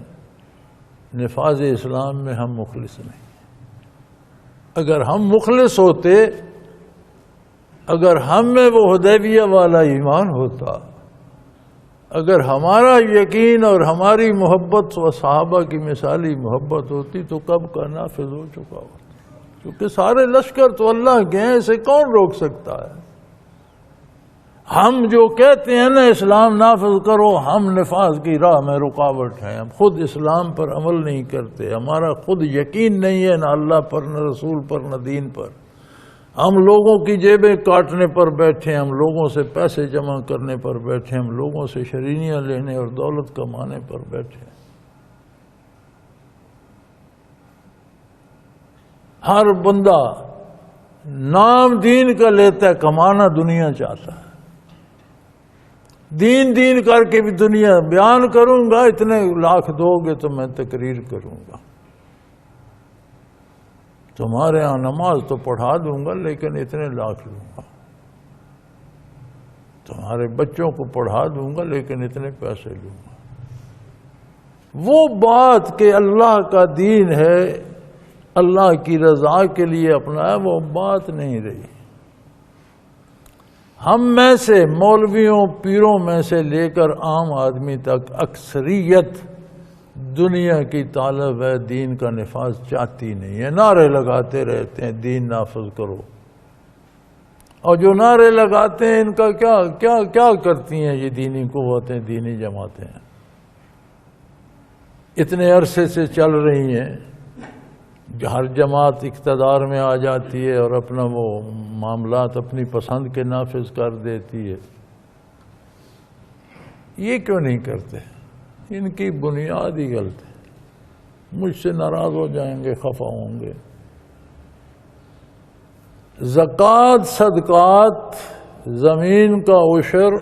نفاذ اسلام میں ہم مخلص نہیں۔ اگر ہم مخلص ہوتے، اگر ہم میں وہ حدیبیہ والا ایمان ہوتا، اگر ہمارا یقین اور ہماری محبت و صحابہ کی مثالی محبت ہوتی تو کب کا نافذ ہو چکا ہوتا، کیونکہ سارے لشکر تو اللہ کے ہیں، اسے کون روک سکتا ہے؟ ہم جو کہتے ہیں نا اسلام نافذ کرو، ہم نفاذ کی راہ میں رکاوٹ ہیں، ہم خود اسلام پر عمل نہیں کرتے، ہمارا خود یقین نہیں ہے نہ اللہ پر، نہ رسول پر، نہ دین پر، ہم لوگوں کی جیبیں کاٹنے پر بیٹھے، ہم لوگوں سے پیسے جمع کرنے پر بیٹھے، ہم لوگوں سے شرینیاں لینے اور دولت کمانے پر بیٹھے۔ ہر بندہ نام دین کا لیتا ہے، کمانا دنیا چاہتا ہے، دین دین کر کے بھی دنیا بیان کروں گا، اتنے لاکھ دو گے تو میں تقریر کروں گا، تمہارے ہاں نماز تو پڑھا دوں گا لیکن اتنے لاکھ لوں گا۔ تمہارے بچوں کو پڑھا دوں گا لیکن اتنے پیسے لوں گا. وہ بات کہ اللہ کا دین ہے، اللہ کی رضا کے لیے اپنا ہے، وہ بات نہیں رہی. ہم میں سے، مولویوں پیروں میں سے لے کر عام آدمی تک، اکثریت دنیا کی طالب ہے دین کا نفاذ چاہتی نہیں ہے. نعرے لگاتے رہتے ہیں دین نافذ کرو، اور جو نعرے لگاتے ہیں ان کا کیا کرتی ہیں یہ دینی قوتیں، دینی جماعتیں ہیں. اتنے عرصے سے چل رہی ہیں، ہر جماعت اقتدار میں آ جاتی ہے اور اپنا وہ معاملات اپنی پسند کے نافذ کر دیتی ہے. یہ کیوں نہیں کرتے؟ ان کی بنیاد ہی غلط ہے. مجھ سے ناراض ہو جائیں گے، خفا ہوں گے. زکوٰۃ، صدقات، زمین کا عشر،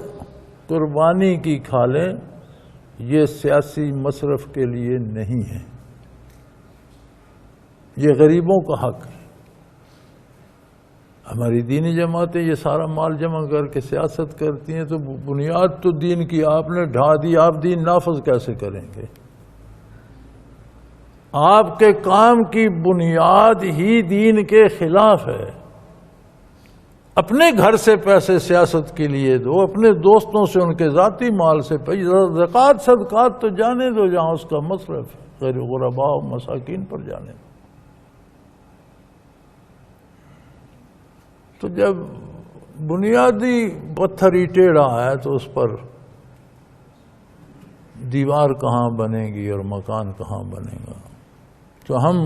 قربانی کی کھالیں، یہ سیاسی مصرف کے لیے نہیں ہے، یہ غریبوں کا حق ہے. ہماری دینی جماعتیں یہ سارا مال جمع کر کے سیاست کرتی ہیں، تو بنیاد تو دین کی آپ نے ڈھا دی. آپ دین نافذ کیسے کریں گے؟ آپ کے کام کی بنیاد ہی دین کے خلاف ہے. اپنے گھر سے پیسے سیاست کے لیے دو، اپنے دوستوں سے ان کے ذاتی مال سے زکوٰۃ صدقات تو جانے دو جہاں اس کا مصرف غیر غرباء و مساکین پر جانے دو. تو جب بنیادی پتھر ہی ٹیڑھا ہے تو اس پر دیوار کہاں بنے گی اور مکان کہاں بنے گا؟ تو ہم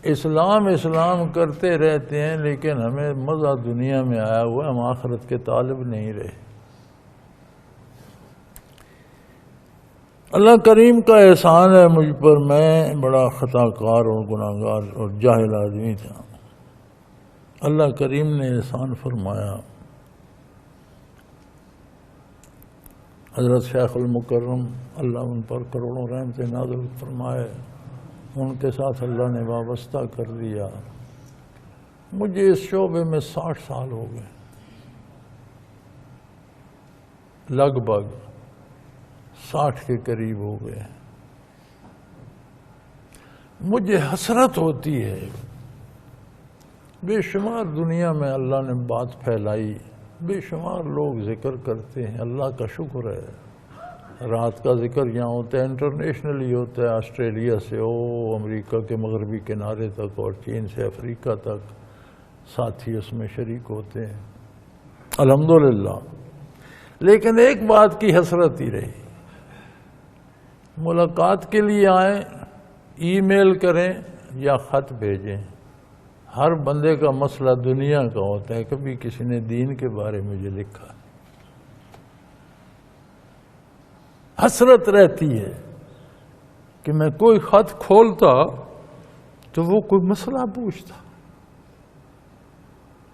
اسلام کرتے رہتے ہیں، لیکن ہمیں مزہ دنیا میں آیا ہوا ہے، ہم آخرت کے طالب نہیں رہے. اللہ کریم کا احسان ہے مجھ پر، میں بڑا خطا کار اور گناہگار اور جاہل آدمی تھا. اللہ کریم نے احسان فرمایا. حضرت شیخ المکرم اللہ ان پر کروڑوں رحمتیں نازل فرمائے، ان کے ساتھ اللہ نے وابستہ کر دیا. مجھے اس شعبے میں 60 سال ہو گئے، لگ بھگ 60 کے قریب ہو گئے. مجھے حسرت ہوتی ہے، بے شمار دنیا میں اللہ نے بات پھیلائی، بے شمار لوگ ذکر کرتے ہیں، اللہ کا شکر ہے. رات کا ذکر یہاں ہوتا ہے، انٹرنیشنلی ہوتا ہے، آسٹریلیا سے امریکہ کے مغربی کنارے تک اور چین سے افریقہ تک ساتھی اس میں شریک ہوتے ہیں، الحمدللہ. لیکن ایک بات کی حسرت ہی رہی، ملاقات کے لیے آئیں، ای میل کریں یا خط بھیجیں، ہر بندے کا مسئلہ دنیا کا ہوتا ہے. کبھی کسی نے دین کے بارے میں مجھے لکھا. حسرت رہتی ہے کہ میں کوئی خط کھولتا تو وہ کوئی مسئلہ پوچھتا،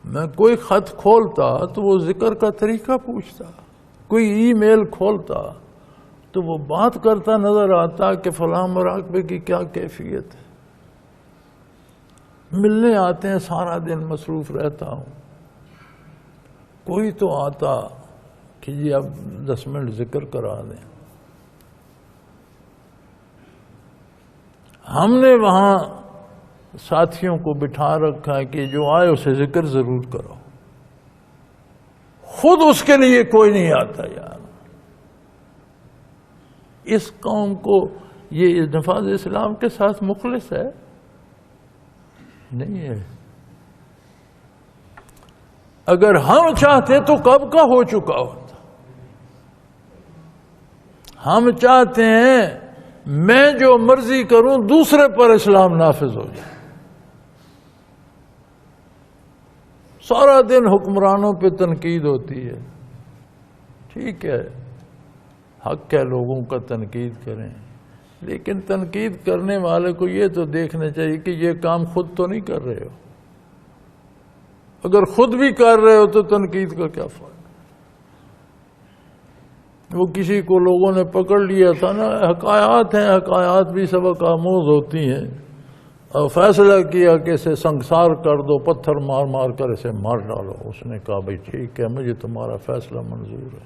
میں کوئی خط کھولتا تو وہ ذکر کا طریقہ پوچھتا، کوئی ای میل کھولتا تو وہ بات کرتا نظر آتا کہ فلاں مراقبے کی کیا کیفیت ہے. ملنے آتے ہیں، سارا دن مصروف رہتا ہوں، کوئی تو آتا کہ جی اب 10 منٹ ذکر کرا دیں. ہم نے وہاں ساتھیوں کو بٹھا رکھا ہے کہ جو آئے اسے ذکر ضرور کرو، خود اس کے لیے کوئی نہیں آتا. یار اس قوم کو یہ نفاذ اسلام کے ساتھ مخلص ہے؟ نہیں ہے. اگر ہم چاہتے تو کب کا ہو چکا ہوتا. ہم چاہتے ہیں میں جو مرضی کروں دوسرے پر اسلام نافذ ہو جائے. سارا دن حکمرانوں پہ تنقید ہوتی ہے، ٹھیک ہے، حق ہے لوگوں کا تنقید کریں، لیکن تنقید کرنے والے کو یہ تو دیکھنا چاہیے کہ یہ کام خود تو نہیں کر رہے ہو. اگر خود بھی کر رہے ہو تو تنقید کا کیا فائدہ؟ وہ کسی کو لوگوں نے پکڑ لیا تھا نا، حکایات ہیں، حکایات بھی سبق آموز ہوتی ہیں. اور فیصلہ کیا کہ اسے سنگسار کر دو، پتھر مار مار کر اسے مار ڈالو۔ اس نے کہا بھائی ٹھیک ہے، مجھے تمہارا فیصلہ منظور ہے،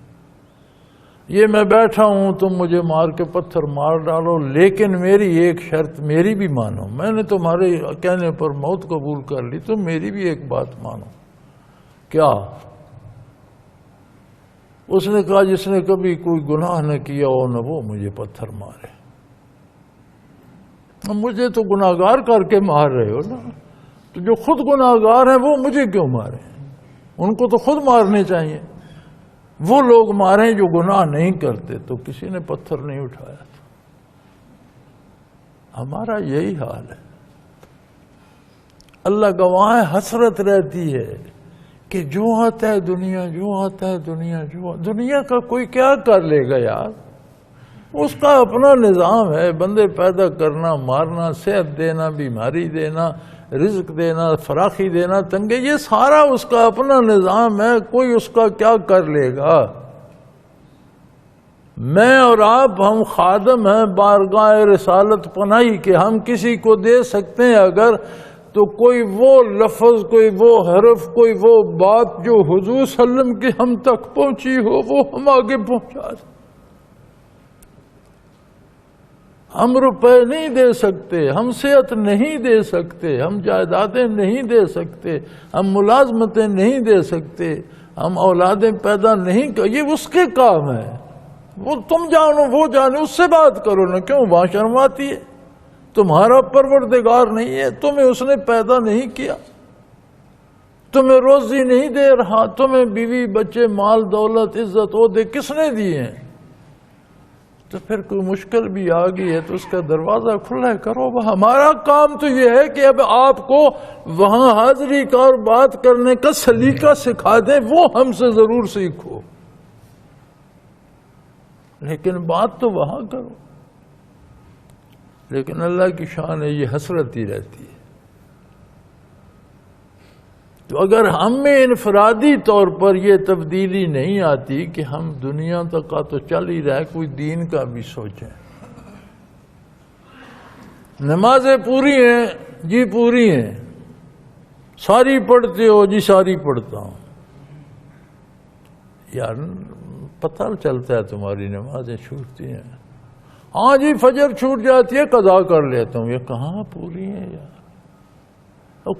یہ میں بیٹھا ہوں، تم مجھے مار کے پتھر مار ڈالو، لیکن میری ایک شرط میری بھی مانو۔ میں نے تمہارے کہنے پر موت قبول کر لی، تم میری بھی ایک بات مانو۔ کیا؟ اس نے کہا جس نے کبھی کوئی گناہ نہ کیا ہو نہ وہ مجھے پتھر مارے۔ مجھے تو گناہگار کر کے مار رہے ہو نا، تو جو خود گناہگار ہیں وہ مجھے کیوں مارے؟ ان کو تو خود مارنے چاہیے۔ وہ لوگ ماریں جو گناہ نہیں کرتے، تو کسی نے پتھر نہیں اٹھایا تھا۔ ہمارا یہی حال ہے۔ اللہ گواہ ہے، حسرت رہتی ہے کہ جو آتا ہے دنیا، جو آتا ہے دنیا، دنیا کا کوئی کیا کر لے گا یار؟ اس کا اپنا نظام ہے، بندے پیدا کرنا، مارنا، صحت دینا، بیماری دینا، رزق دینا، فراخی دینا، تنگے، یہ سارا اس کا اپنا نظام ہے، کوئی اس کا کیا کر لے گا؟ میں اور آپ ہم خادم ہیں بارگاہ رسالت پناہی کے، ہم کسی کو دے سکتے ہیں اگر، تو کوئی وہ لفظ، کوئی وہ حرف، کوئی وہ بات جو حضور صلی اللہ علیہ وسلم کی ہم تک پہنچی ہو وہ ہم آگے پہنچا دیں۔ ہم روپے نہیں دے سکتے، ہم صحت نہیں دے سکتے، ہم جائیدادیں نہیں دے سکتے، ہم ملازمتیں نہیں دے سکتے، ہم اولادیں پیدا نہیں کر، یہ اس کے کام ہے۔ وہ تم جانو، وہ جانو، اس سے بات کرو نا، کیوں وہاں شرم آتی ہے؟ تمہارا پروردگار نہیں ہے، تمہیں اس نے پیدا نہیں کیا، تمہیں روزی نہیں دے رہا، تمہیں بیوی بچے مال دولت عزت عہدے کس نے دیے ہیں؟ تو پھر کوئی مشکل بھی آ گئی ہے تو اس کا دروازہ کھلا کرو۔ ہمارا کام تو یہ ہے کہ اب آپ کو وہاں حاضری کا اور بات کرنے کا سلیقہ سکھا دیں، وہ ہم سے ضرور سیکھو، لیکن بات تو وہاں کرو۔ لیکن اللہ کی شان ہے، یہ حسرت ہی رہتی ہے۔ تو اگر ہم میں انفرادی طور پر یہ تبدیلی نہیں آتی کہ ہم دنیا تک کا تو چل ہی رہا ہے، کوئی دین کا بھی سوچیں۔ نمازیں پوری ہیں جی، پوری ہیں، ساری پڑھتے ہو جی، ساری پڑھتا ہوں۔ یار پتہ چلتا ہے تمہاری نمازیں چھوٹتی ہیں۔ ہاں جی فجر چھوٹ جاتی ہے، قضا کر لیتا ہوں۔ یہ کہاں پوری ہے یار؟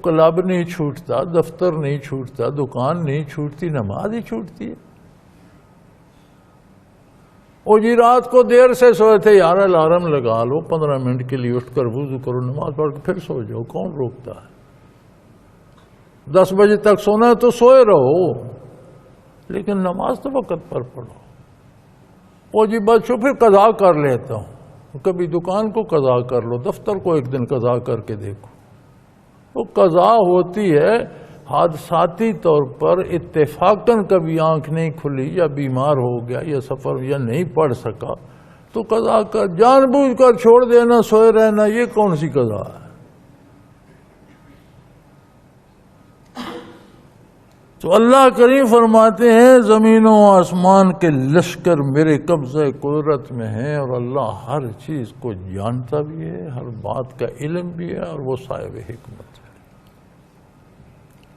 کلب نہیں چھوٹتا، دفتر نہیں چھوٹتا، دکان نہیں چھوٹتی، نماز ہی چھوٹتی ہے۔ او جی رات کو دیر سے سوئے تھے، یار الارم لگا لو، 15 منٹ کے لیے اٹھ کر وضو کرو، نماز پڑھ کے پھر سو جاؤ، کون روکتا ہے؟ 10 بجے تک سونا ہے تو سوئے رہو، لیکن نماز تو وقت پر پڑھو۔ او جی بس پھر قضا کر لیتا ہوں، کبھی دکان کو قضا کر لو، دفتر کو ایک دن قضا کر کے دیکھو۔ وہ قضا ہوتی ہے حادثاتی طور پر، اتفاقاً کبھی آنکھ نہیں کھلی یا بیمار ہو گیا یا سفر یا نہیں پڑھ سکا تو قضا کر، جان بوجھ کر چھوڑ دینا، سوئے رہنا، یہ کون سی قضا ہے؟ تو اللہ کریم فرماتے ہیں زمین و آسمان کے لشکر میرے قبضہ قدرت میں ہیں، اور اللہ ہر چیز کو جانتا بھی ہے، ہر بات کا علم بھی ہے، اور وہ صاحب حکمت ہے۔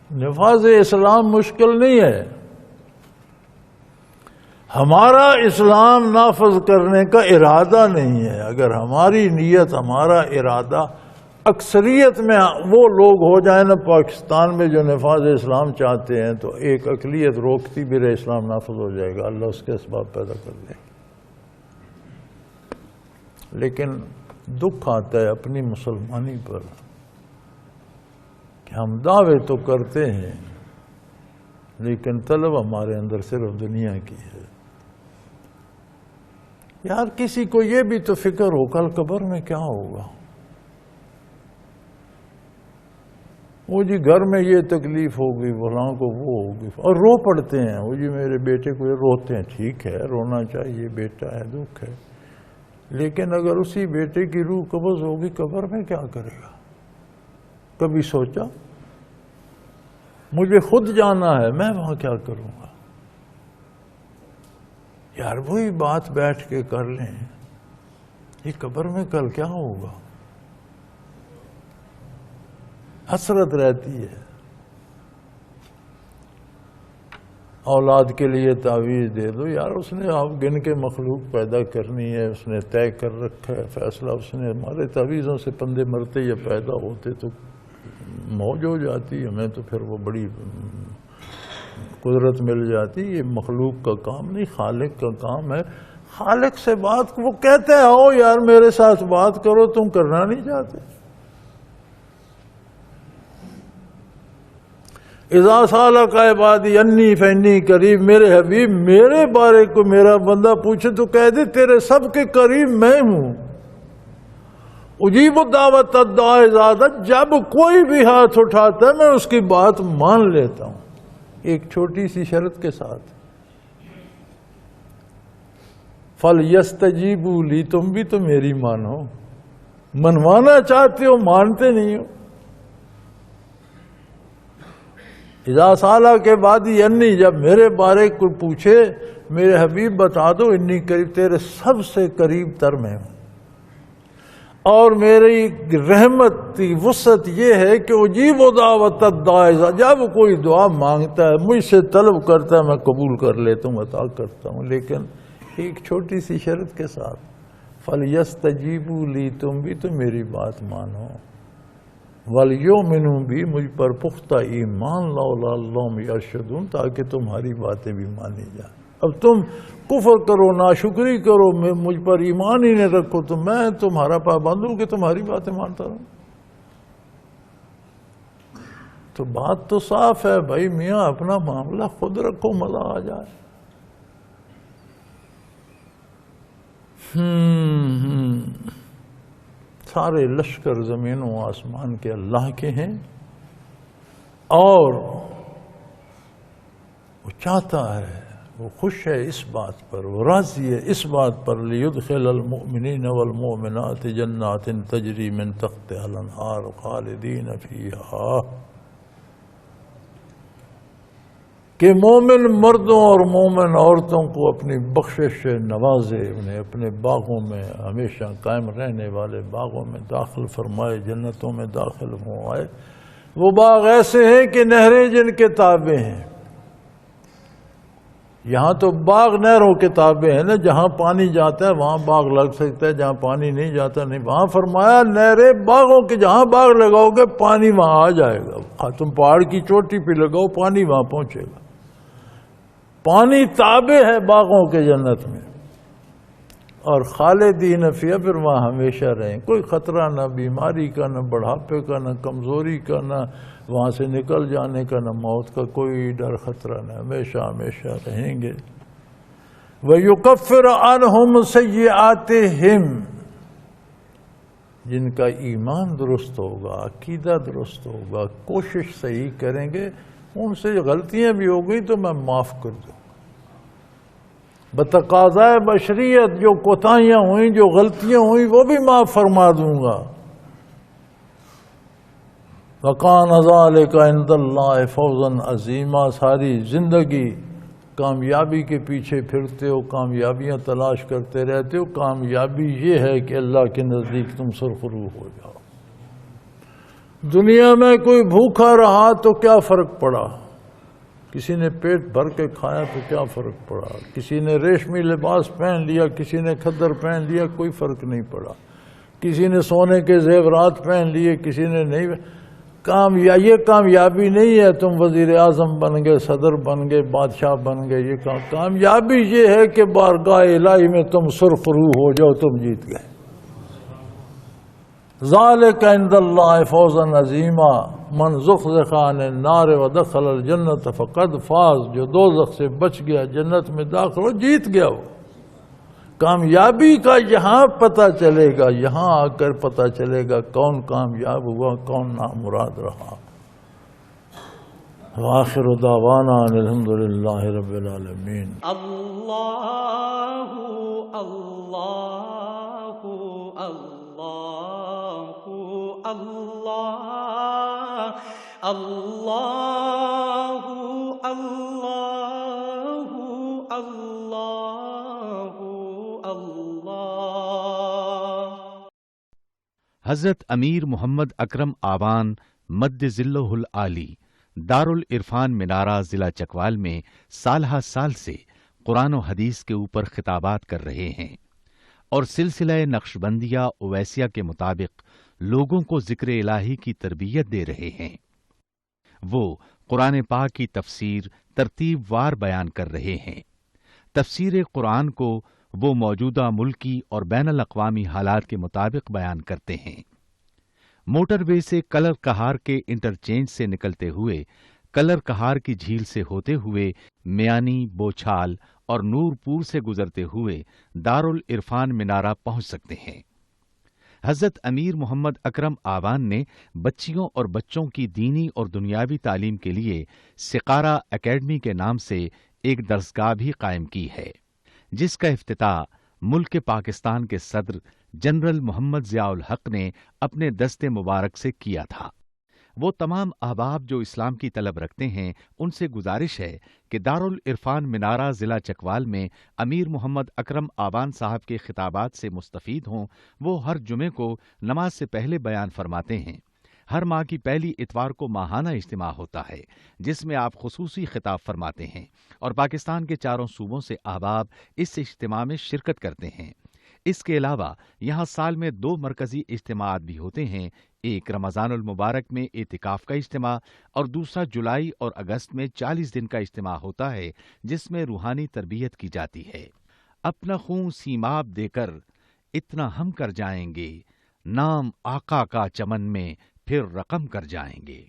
نفاذ اسلام مشکل نہیں ہے، ہمارا اسلام نافذ کرنے کا ارادہ نہیں ہے۔ اگر ہماری نیت، ہمارا ارادہ اکثریت میں وہ لوگ ہو جائیں نا پاکستان میں جو نفاذ اسلام چاہتے ہیں، تو ایک اقلیت روکتی بھی رہے اسلام نافذ ہو جائے گا، اللہ اس کے اسباب پیدا کر دے گا۔ لیکن دکھ آتا ہے اپنی مسلمانی پر کہ ہم دعوے تو کرتے ہیں لیکن طلب ہمارے اندر صرف دنیا کی ہے۔ یار کسی کو یہ بھی تو فکر ہو کل قبر میں کیا ہوگا۔ وہ جی گھر میں یہ تکلیف ہوگی، فلاں کو وہ ہوگی، اور رو پڑتے ہیں، وہ جی میرے بیٹے کو یہ روتے ہیں، ٹھیک ہے رونا چاہیے، بیٹا ہے، دکھ ہے، لیکن اگر اسی بیٹے کی روح قبض ہوگی قبر میں کیا کرے گا؟ کبھی سوچا؟ مجھے خود جانا ہے، میں وہاں کیا کروں گا؟ یار وہی بات بیٹھ کے کر لیں، یہ قبر میں کل کیا ہوگا؟ حسرت رہتی ہے. اولاد کے لیے تعویذ دے دو یار، اس نے آپ گن کے مخلوق پیدا کرنی ہے، اس نے طے کر رکھا ہے فیصلہ، اس نے ہمارے تعویذوں سے پندے مرتے یا پیدا ہوتے تو موج ہو جاتی، ہمیں تو پھر وہ بڑی قدرت مل جاتی. یہ مخلوق کا کام نہیں، خالق کا کام ہے. خالق سے بات، وہ کہتے ہیں آؤ یار میرے ساتھ بات کرو، تم کرنا نہیں چاہتے. اذا سالک عبادی انی فانی قریب، میرے حبیب میرے بارے کو میرا بندہ پوچھے تو کہہ دے تیرے سب کے قریب میں ہوں. اجیب الدعوت الداعی اذا دعا، جب کوئی بھی ہاتھ اٹھاتا ہے میں اس کی بات مان لیتا ہوں، ایک چھوٹی سی شرط کے ساتھ. فَلْيَسْتَجِيبُوا لِي، تم بھی تو میری مانو. منوانا چاہتے ہو، مانتے نہیں ہو. اذا سالا کے بعد انی، جب میرے بارے کو پوچھے میرے حبیب بتا دو انی قریب، تیرے سب سے قریب تر میں ہوں. اور میری رحمت کی وسعت یہ ہے کہ اجیب دعوت الداعی، جب کوئی دعا مانگتا ہے مجھ سے طلب کرتا ہے میں قبول کر لیتا ہوں، عطا کرتا ہوں، لیکن ایک چھوٹی سی شرط کے ساتھ. فَلْيَسْتَجِيبُوا لِي، تم بھی تو میری بات مانو. وَلْيُؤْمِنُوا بِي، مجھ پر پختہ ایمان لاؤ، لَعَلَّهُمْ يَرْشُدُونَ، تاکہ تمہاری باتیں بھی مانی جائیں. اب تم کفر کرو، ناشکری کرو، مجھ پر ایمان ہی نہیں رکھو تو میں تمہارا پابند ہوں کہ تمہاری باتیں مانتا رہوں. تو بات تو صاف ہے بھائی میاں، اپنا معاملہ خود رکھو، مزہ آ جائے. سارے لشکر زمین و آسمان کے اللہ کے ہیں، اور وہ چاہتا ہے، وہ خوش ہے اس بات پر، وہ راضی ہے اس بات پر. لِيُدْخِلَ الْمُؤْمِنِينَ وَالْمُؤْمِنَاتِ جَنَّاتٍ تَجْرِي مِن تَحْتِهَا الْأَنْهَارُ خَالِدِينَ فِيهَا، کہ مومن مردوں اور مومن عورتوں کو اپنی بخشش سے نوازے، انہیں اپنے باغوں میں ہمیشہ قائم رہنے والے باغوں میں داخل فرمائے، جنتوں میں داخل فرمائے. وہ باغ ایسے ہیں کہ نہریں جن کے تابع ہیں. یہاں تو باغ نہروں کے تابع ہیں نا، جہاں پانی جاتا ہے وہاں باغ لگ سکتا ہے، جہاں پانی نہیں جاتا نہیں. وہاں فرمایا نہریں باغوں کے، جہاں باغ لگاؤ گے پانی وہاں آ جائے گا. تم پہاڑ کی چوٹی پہ لگاؤ پانی وہاں پہنچے گا. پانی تابع ہے باغوں کے جنت میں. اور خالدین فیہا، پھر وہاں ہمیشہ رہیں. کوئی خطرہ نہ بیماری کا، نہ بڑھاپے کا، نہ کمزوری کا، نہ وہاں سے نکل جانے کا، نہ موت کا کوئی ڈر خطرہ نہ، ہمیشہ ہمیشہ رہیں گے. وَيُكَفِّرُ عَنْهُمْ سَيِّئَاتِهِمْ، جن کا ایمان درست ہوگا، عقیدہ درست ہوگا، کوشش صحیح کریں گے، ان سے غلطیاں بھی ہو گئی تو میں معاف کر دوں. بتقاضائے بشریت جو کوتاہیاں ہوئیں، جو غلطیاں ہوئیں، وہ بھی معاف فرما دوں گا. وَقَانَ ذَلِكَ عِندَ اللَّهِ فَوْزًا عَظِيمًا. ساری زندگی کامیابی کے پیچھے پھرتے ہو، کامیابیاں تلاش کرتے رہتے ہو. کامیابی یہ ہے کہ اللہ کے نزدیک تم سرخرو ہو جاؤ. دنیا میں کوئی بھوکا رہا تو کیا فرق پڑا، کسی نے پیٹ بھر کے کھایا تو کیا فرق پڑا، کسی نے ریشمی لباس پہن لیا، کسی نے کھدر پہن لیا، کوئی فرق نہیں پڑا. کسی نے سونے کے زیورات پہن لیے، کسی نے نہیں. یہ کامیابی نہیں ہے تم وزیر اعظم بن گئے، صدر بن گئے، بادشاہ بن گئے. یہ کامیابی یہ ہے کہ بارگاہ الہی میں تم سرخرو ہو جاؤ، تم جیت گئے. ذالک عند اللہ فوزا عظیما. من زحزح عن النار ودخل الجنت فقد فاز. جو دوزخ سے بچ گیا جنت میں داخل ہو، جیت گیا. وہ کامیابی کا یہاں پتہ چلے گا، یہاں آ کر پتہ چلے گا کون کامیاب ہوا، کون نامراد رہا. وآخر دعوانا ان الحمد للہ رب العالمین. اللہ اللہ اللہ اللہ اللہ اللہ اللہ اللہ. حضرت امیر محمد اکرم آوان مد ذلہ العالی دارالعرفان منارہ ضلع چکوال میں سالہ سال سے قرآن و حدیث کے اوپر خطابات کر رہے ہیں اور سلسلہ نقشبندیہ اویسیہ کے مطابق لوگوں کو ذکر الہی کی تربیت دے رہے ہیں۔ وہ قرآن پاک کی تفسیر ترتیب وار بیان کر رہے ہیں۔ تفسیر قرآن کو وہ موجودہ ملکی اور بین الاقوامی حالات کے مطابق بیان کرتے ہیں۔ موٹر وے سے کلر کہار کے انٹرچینج سے نکلتے ہوئے کلر کہار کی جھیل سے ہوتے ہوئے میانی، بوچھال اور نورپور سے گزرتے ہوئے دارالعرفان منارہ پہنچ سکتے ہیں۔ حضرت امیر محمد اکرم آوان نے بچیوں اور بچوں کی دینی اور دنیاوی تعلیم کے لیے سقارہ اکیڈمی کے نام سے ایک درسگاہ بھی قائم کی ہے، جس کا افتتاح ملک پاکستان کے صدر جنرل محمد ضیاء الحق نے اپنے دست مبارک سے کیا تھا۔ وہ تمام احباب جو اسلام کی طلب رکھتے ہیں ان سے گزارش ہے کہ دارالعرفان منارہ ضلع چکوال میں امیر محمد اکرم آوان صاحب کے خطابات سے مستفید ہوں۔ وہ ہر جمعے کو نماز سے پہلے بیان فرماتے ہیں۔ ہر ماہ کی پہلی اتوار کو ماہانہ اجتماع ہوتا ہے جس میں آپ خصوصی خطاب فرماتے ہیں اور پاکستان کے چاروں صوبوں سے احباب اس اجتماع میں شرکت کرتے ہیں۔ اس کے علاوہ یہاں سال میں 2 مرکزی اجتماعات بھی ہوتے ہیں، ایک رمضان المبارک میں اعتکاف کا اجتماع اور دوسرا جولائی اور اگست میں 40 دن کا اجتماع ہوتا ہے جس میں روحانی تربیت کی جاتی ہے۔ اپنا خون سیماب دے کر اتنا ہم کر جائیں گے، نام آقا کا چمن میں پھر رقم کر جائیں گے۔